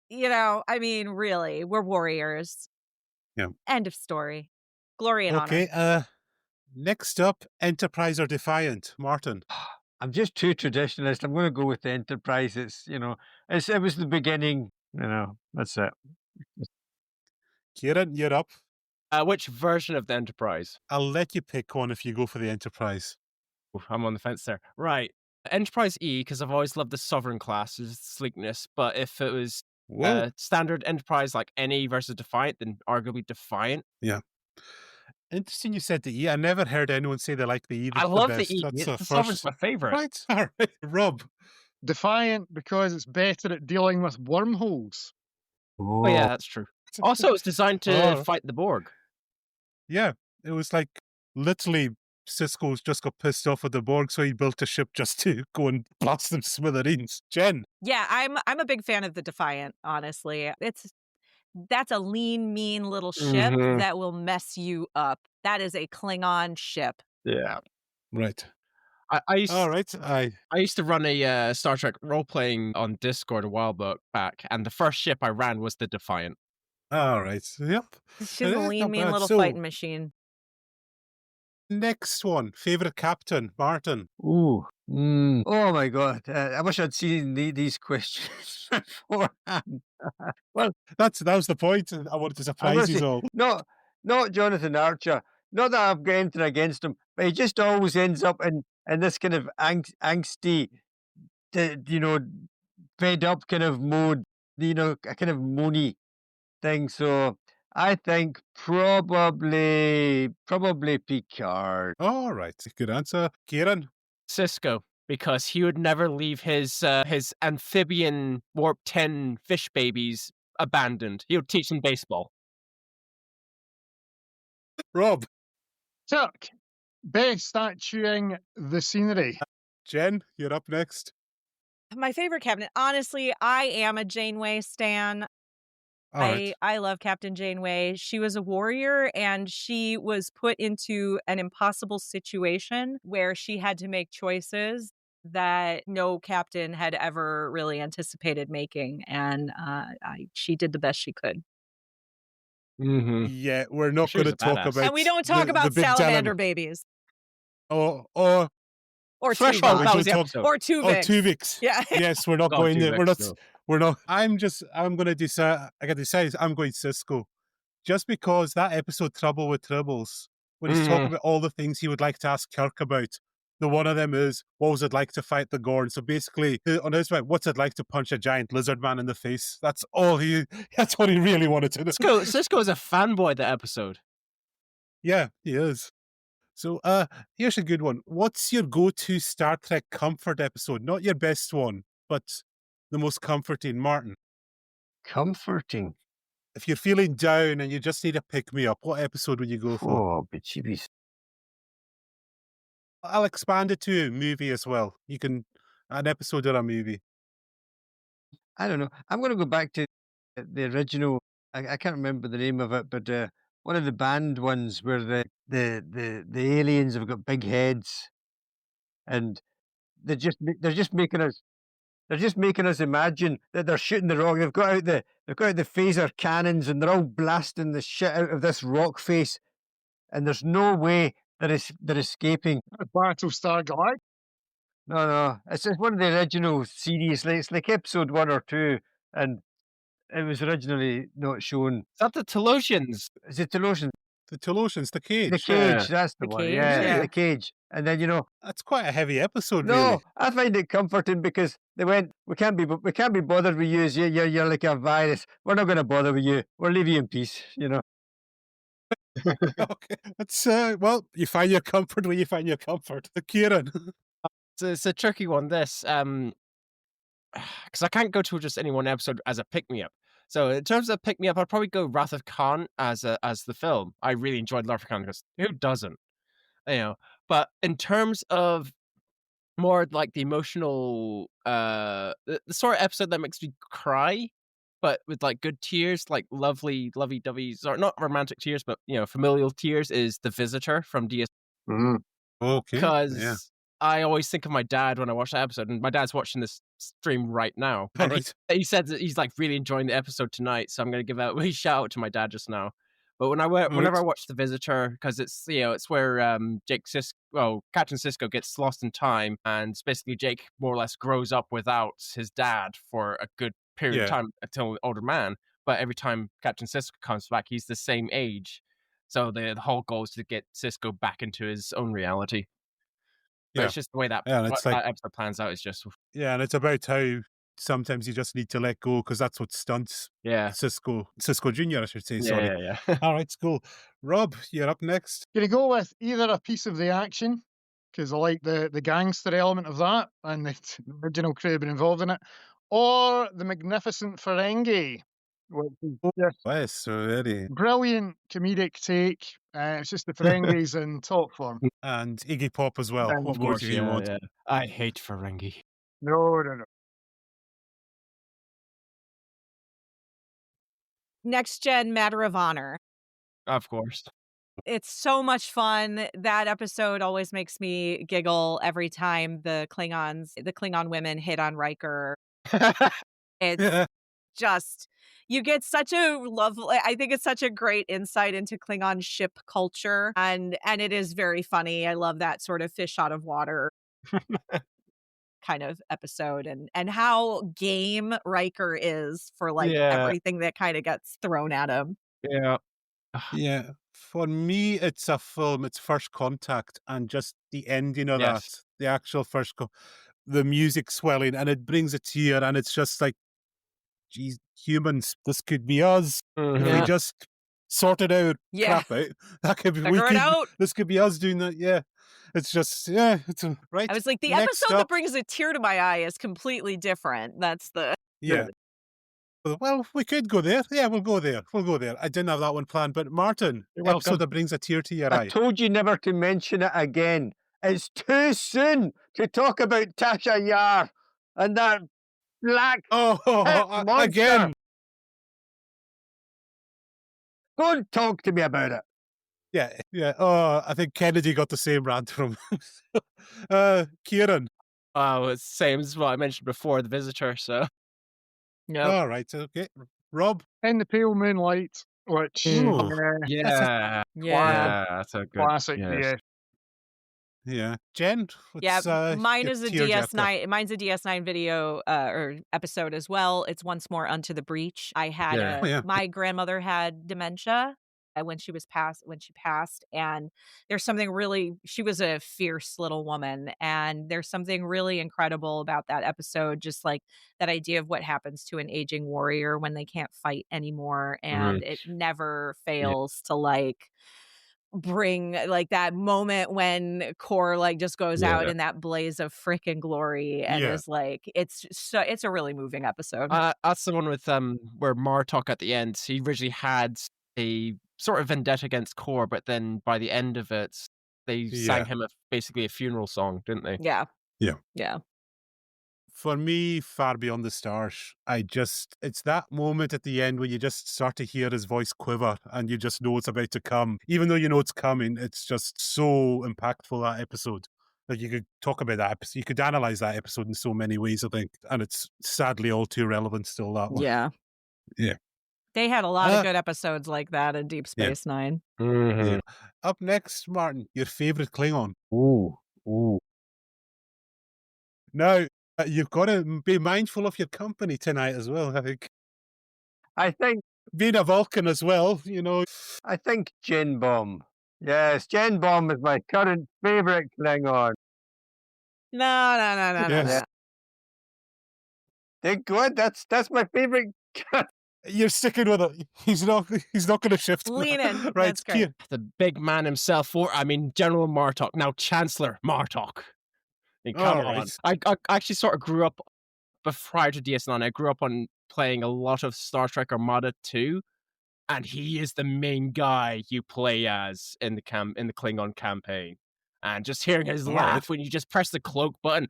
Really, we're warriors. Yeah. End of story. Glory and honor. Okay. Next up, Enterprise or Defiant, Martin. I'm just too traditionalist. I'm going to go with the Enterprise. It's it was the beginning. That's it. Kieran, you're up. Which version of the Enterprise? I'll let you pick one if you go for the Enterprise. Ooh, I'm on the fence there. Right. Enterprise E, because I've always loved the Sovereign class, sleekness. But if it was standard Enterprise like NE versus Defiant, then arguably Defiant. Yeah. Interesting you said the E. I never heard anyone say they like the E. I love the E. That's the Sovereign's my favorite. Right. All right. Rob? Defiant, because it's better at dealing with wormholes. Oh, yeah, that's true. Also, it's designed to fight the Borg. Yeah. It was like literally Sisko's just got pissed off at the Borg, so he built a ship just to go and blast them to smithereens. Jen? Yeah, I'm a big fan of the Defiant, honestly. That's a lean, mean little ship that will mess you up. That is a Klingon ship. Yeah. Right. I used to run a Star Trek role-playing on Discord a while back, and the first ship I ran was the Defiant. All right. Yep. She's a lean, mean little fighting machine. Next one. Favorite captain, Martin. Ooh. Oh my God. I wish I'd seen these questions beforehand. Well, that was the point. I wanted to surprise you all. Not Jonathan Archer. Not that I've got anything against him, but he just always ends up in this kind of angsty, fed up kind of mode, a kind of moany thing. So I think probably Picard. All right. Good answer. Kieran? Sisko, because he would never leave his amphibian Warp 10 fish babies abandoned. He would teach them baseball. Rob? Turk, best at chewing the scenery. Jen, you're up next. My favorite captain, honestly, I am a Janeway stan. Right. I love Captain Janeway. She was a warrior, and she was put into an impossible situation where she had to make choices that no captain had ever really anticipated making, and she did the best she could. Yeah, we're not going to talk about... And we don't talk about salamander babies. Or Tuvix. Or Tuvix. Yeah. Yes, we're not going there. We're not. I'm going to decide. I got to decide. I'm going Sisko, just because that episode Trouble with Tribbles, when he's talking about all the things he would like to ask Kirk about. The one of them is, what was it like to fight the Gorn? So basically, on his mind, what's it like to punch a giant lizard man in the face? That's what he really wanted to know. Sisko is a fanboy, that episode. Yeah, he is. So, here's a good one. What's your go-to Star Trek comfort episode? Not your best one, but the most comforting, Martin. Comforting. If you're feeling down and you just need a pick-me-up, what episode would you go for? Oh, but chibies. I'll expand it to a movie as well. You can, an episode or a movie. I don't know. I'm going to go back to the original. I can't remember the name of it, but one of the band ones where the aliens have got big heads, and they're just making us imagine that they're shooting the rock. They've got out the phaser cannons, and they're all blasting the shit out of this rock face, and there's no way they're escaping. Battlestar Galactica. No, it's just one of the original series. It's like episode 1 or 2, and it was originally not shown. Is that the Telosians? Is it Telosian? The Telosians, the cage. The cage, Yeah. that's the The one. cage, Yeah, yeah. the cage. And then That's quite a heavy episode, no, really. I find it comforting because they went, we can't be bothered with you. You're like a virus. We're not going to bother with you. We'll leave you in peace. Okay. That's, well, you find your comfort where you find your comfort. Kieran. It's a tricky one, this. Because I can't go to just any one episode as a pick-me-up. So in terms of pick-me-up, I'd probably go Wrath of Khan as the film. I really enjoyed Wrath of Khan because who doesn't? But in terms of more like the emotional, the sort of episode that makes me cry, but with like good tears, like lovely, lovey-doveys, or not romantic tears, but familial tears, is The Visitor from DS. Okay. Because Yeah. I always think of my dad when I watch that episode, and my dad's watching this stream right now. And Alright. he said that he's like really enjoying the episode tonight, so I'm going to give out a wee shout out to my dad just now. But whenever I watch The Visitor, because it's it's where Captain Sisko gets lost in time, and basically Jake more or less grows up without his dad for a good period of Yeah. time until an older man. But every time Captain Sisko comes back, he's the same age. So the whole goal is to get Sisko back into his own reality. But Yeah. it's just the way that, Yeah, and it's that like, episode plans out is just yeah, and it's about how sometimes you just need to let go because that's what stunts yeah. Cisco Jr., I should say. Sorry. Yeah. All right, cool. Rob, you're up next. Gonna go with either a piece of the action, because I like the gangster element of that, and the original crew have been involved in it, or the Magnificent Ferengi, which is just Yes, already. brilliant comedic take. It's just the Ferengis in top form. And Iggy Pop as well. And What Of more course, do you want? yeah. I hate Ferengi. No. Next Gen Matter of Honor. Of course. It's so much fun. That episode always makes me giggle every time the Klingon women hit on Riker. It's just, you get such a lovely, I think it's such a great insight into Klingon ship culture, and it is very funny. I love that sort of fish out of water kind of episode, and how game Riker is for like everything that kind of gets thrown at him. Yeah. Yeah. For me, it's a film. It's First Contact, and just the ending of Yes. that, the actual the music swelling, and it brings a tear, and it's just like, geez, humans, this could be us. If we Mhm. just sorted out Yeah. crap out, that could be, Figure it out. this could be us doing that. Yeah. It's just, it's right. I was like, the Next episode that up- brings a tear to my eye is completely different. That's the Yeah. Well, we could go there. Yeah, we'll go there. I didn't have that one planned, but Martin, You're welcome. episode that brings a tear to your I eye. told you never to mention it again. It's too soon to talk about Tasha Yar and that black Oh, monster. again. Don't talk to me about it. Yeah. Oh, I think Kennedy got the same rant from Kieran. Oh, it's the same as what I mentioned before, The Visitor. So All right. Okay. Rob. In the Pale Moonlight, which Ooh. yeah, that's a good classic. yes. Yeah. Yeah. Jen. mine your is a tearjerker? DS9. Mine's a DS9 video or episode as well. It's Once More Unto the Breach. I had Yeah. Oh, yeah. my grandmother had dementia when she passed, and there's something really, she was a fierce little woman, and there's something really incredible about that episode, just like that idea of what happens to an aging warrior when they can't fight anymore, and it never fails to like bring like that moment when Kor like just goes out in that blaze of frickin' glory and is like, it's a really moving episode. That's the one with where Martok at the end, he originally had a sort of vendetta against Kor, but then by the end of it, they sang him basically a funeral song, didn't they? Yeah. Yeah. Yeah. For me, Far Beyond the Stars, it's that moment at the end where you just start to hear his voice quiver and you just know it's about to come. Even though you know it's coming, it's just so impactful, that episode. Like, you could talk about that episode, you could analyze that episode in so many ways, I think. And it's sadly all too relevant still, that one. Yeah. Yeah. They had a lot of good episodes like that in Deep Space Nine. Yeah. Up next, Martin, your favorite Klingon. Ooh. Now, you've got to be mindful of your company tonight as well, I think. I think Being a Vulcan as well, you know. I think Gen Bomb. Yes, Gen Bomb is my current favorite Klingon. No. Yes. They're good. That's my favorite. You're sticking with it. He's not going to shift. Lean in. Right, That's great. Cian. The big man himself, General Martok, now Chancellor Martok. I mean, come on. I actually sort of grew up prior to DS9. I grew up on playing a lot of Star Trek Armada 2, and he is the main guy you play as in the Klingon campaign. And just hearing his laugh when you just press the cloak button,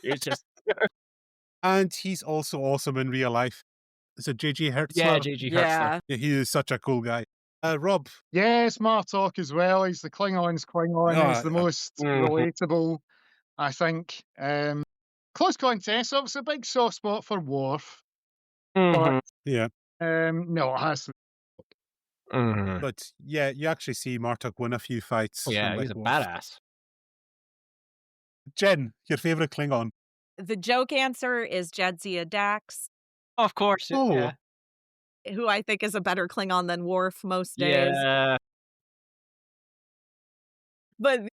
it's just. And he's also awesome in real life. Is it J.J. Hertzler? Yeah, J.J. Hertzler. Yeah, he is such a cool guy. Rob? Yes, Martok as well. He's the Klingon's Klingon. He's the most relatable, I think. Close contest. It's a big soft spot for Worf. But, yeah. No, it has to. But yeah, you actually see Martok win a few fights. Yeah, he's a badass. Jen, your favorite Klingon? The joke answer is Jadzia Dax. Of course. Yeah. Who I think is a better Klingon than Worf most days. Yeah. But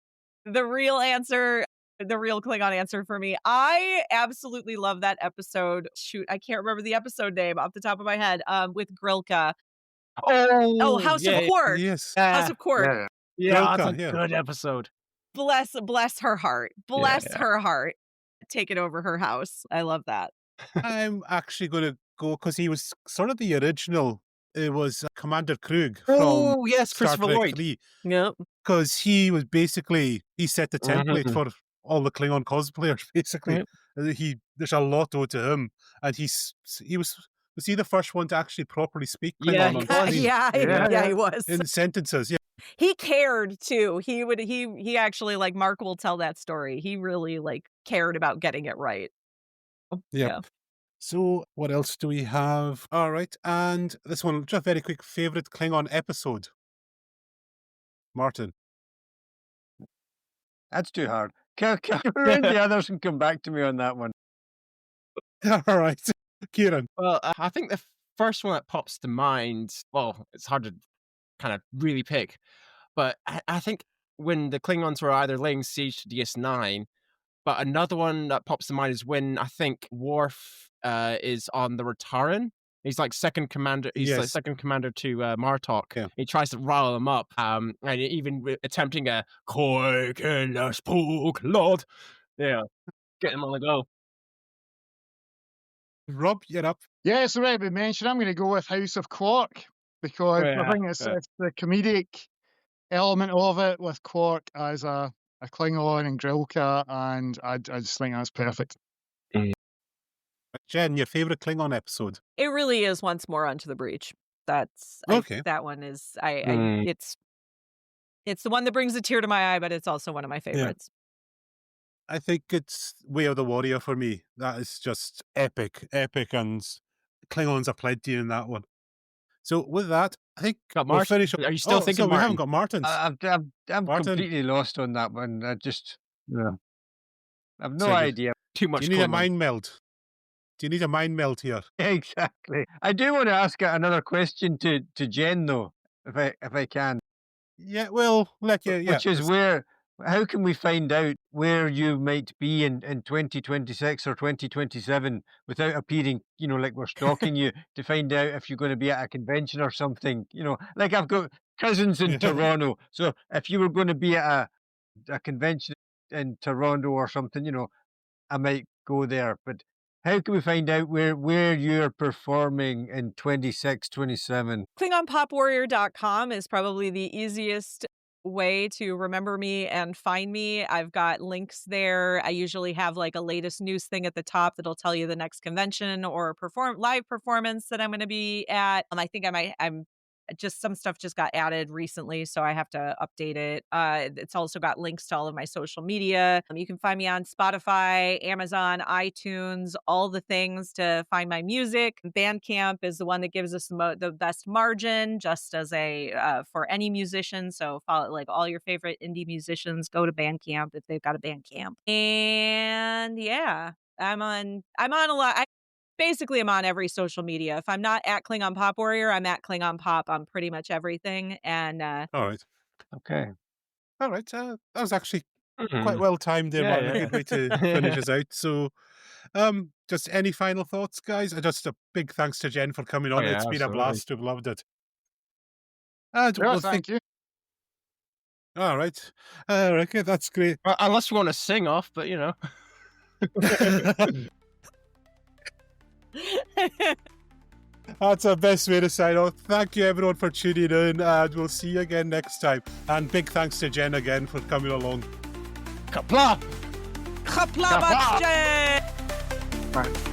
the real Klingon answer for me, I absolutely love that episode. Shoot, I can't remember the episode name off the top of my head. With Grilka. House of Quark. Yes. House of Quark. Yeah, that's a good episode. Bless her heart. Bless her heart. Take it over her house. I love that. I'm actually going to go because he was sort of the original. It was Commander Krug from Star Trek Lloyd. 3. Yep. Because he was basically, he set the template for all the Klingon cosplayers, basically. There's a lot owed to him. And he was he the first one to actually properly speak Klingon on screen? Yeah, he was. In sentences, He cared too. He actually, like, Mark will tell that story. He really cared about getting it right. Yeah. So what else do we have? All right, and this one, just very quick, favorite Klingon episode. Martin. That's too hard. Can ruin the others and come back to me on that one. All right, Kieran. Well, I think the first one that pops to mind. Well, it's hard to kind of really pick, but I think when the Klingons were either laying siege to DS9, but another one that pops to mind is when I think Worf is on the Rataran. He's like second commander. He's like second commander to Martok. Yeah. He tries to rile them up, and even attempting a "Quake in the spook, Lord." Yeah, get him on the go. Rob, you're up. Yes, already been mentioned. I'm going to go with House of Quark because I think it's the comedic element of it with Quark as a Klingon and Grilka, and I just think that's perfect. Jen, your favorite Klingon episode? It really is Once More Onto the Breach. That's that one is it's the one that brings a tear to my eye, but it's also one of my favorites. I think it's Way of the Warrior for me. That is just epic, and Klingons are plenty in that one. So with that, I think we'll finish up. Are you still thinking we haven't got Martin's? I'm completely lost on that one. I have no idea. Too much. Do you need a mind meld? Do you need a mind meld here? Exactly. I do want to ask another question to Jen though, if I can. Yeah, well, let you. Which is how can we find out where you might be in 2026 or 2027 without appearing, like we're stalking you to find out if you're going to be at a convention or something? Like I've got cousins in Yeah. Toronto. So if you were going to be at a convention in Toronto or something, I might go there. But how can we find out where you're performing in 26, 27? KlingonPopWarrior.com is probably the easiest way to remember me and find me. I've got links there. I usually have like a latest news thing at the top that'll tell you the next convention or live performance that I'm going to be at. I think I'm just some stuff just got added recently, so I have to update it. It's also got links to all of my social media. You can find me on Spotify, Amazon, iTunes, all the things to find my music. Bandcamp is the one that gives us the best margin, just as for any musician. So follow like all your favorite indie musicians. Go to Bandcamp if they've got a Bandcamp. And yeah, I'm on a lot. Basically, I'm on every social media. If I'm not at Klingon Pop Warrior, I'm at Klingon Pop on pretty much everything. And All right. Okay. All right. That was actually quite Mhm. well timed there, Yeah, Martin. yeah. A good way to finish us out. So, just any final thoughts, guys? Just a big thanks to Jen for coming on. yeah, It's been a absolutely. blast. We've loved it. Yeah, Well, thank you. all right. Okay, that's great. Well, unless you want to sing off, but That's the best way to sign off. Thank you, everyone, for tuning in, and we'll see you again next time. And big thanks to Jen again for coming along. Kapla! Kapla Kapla! Jen! Right.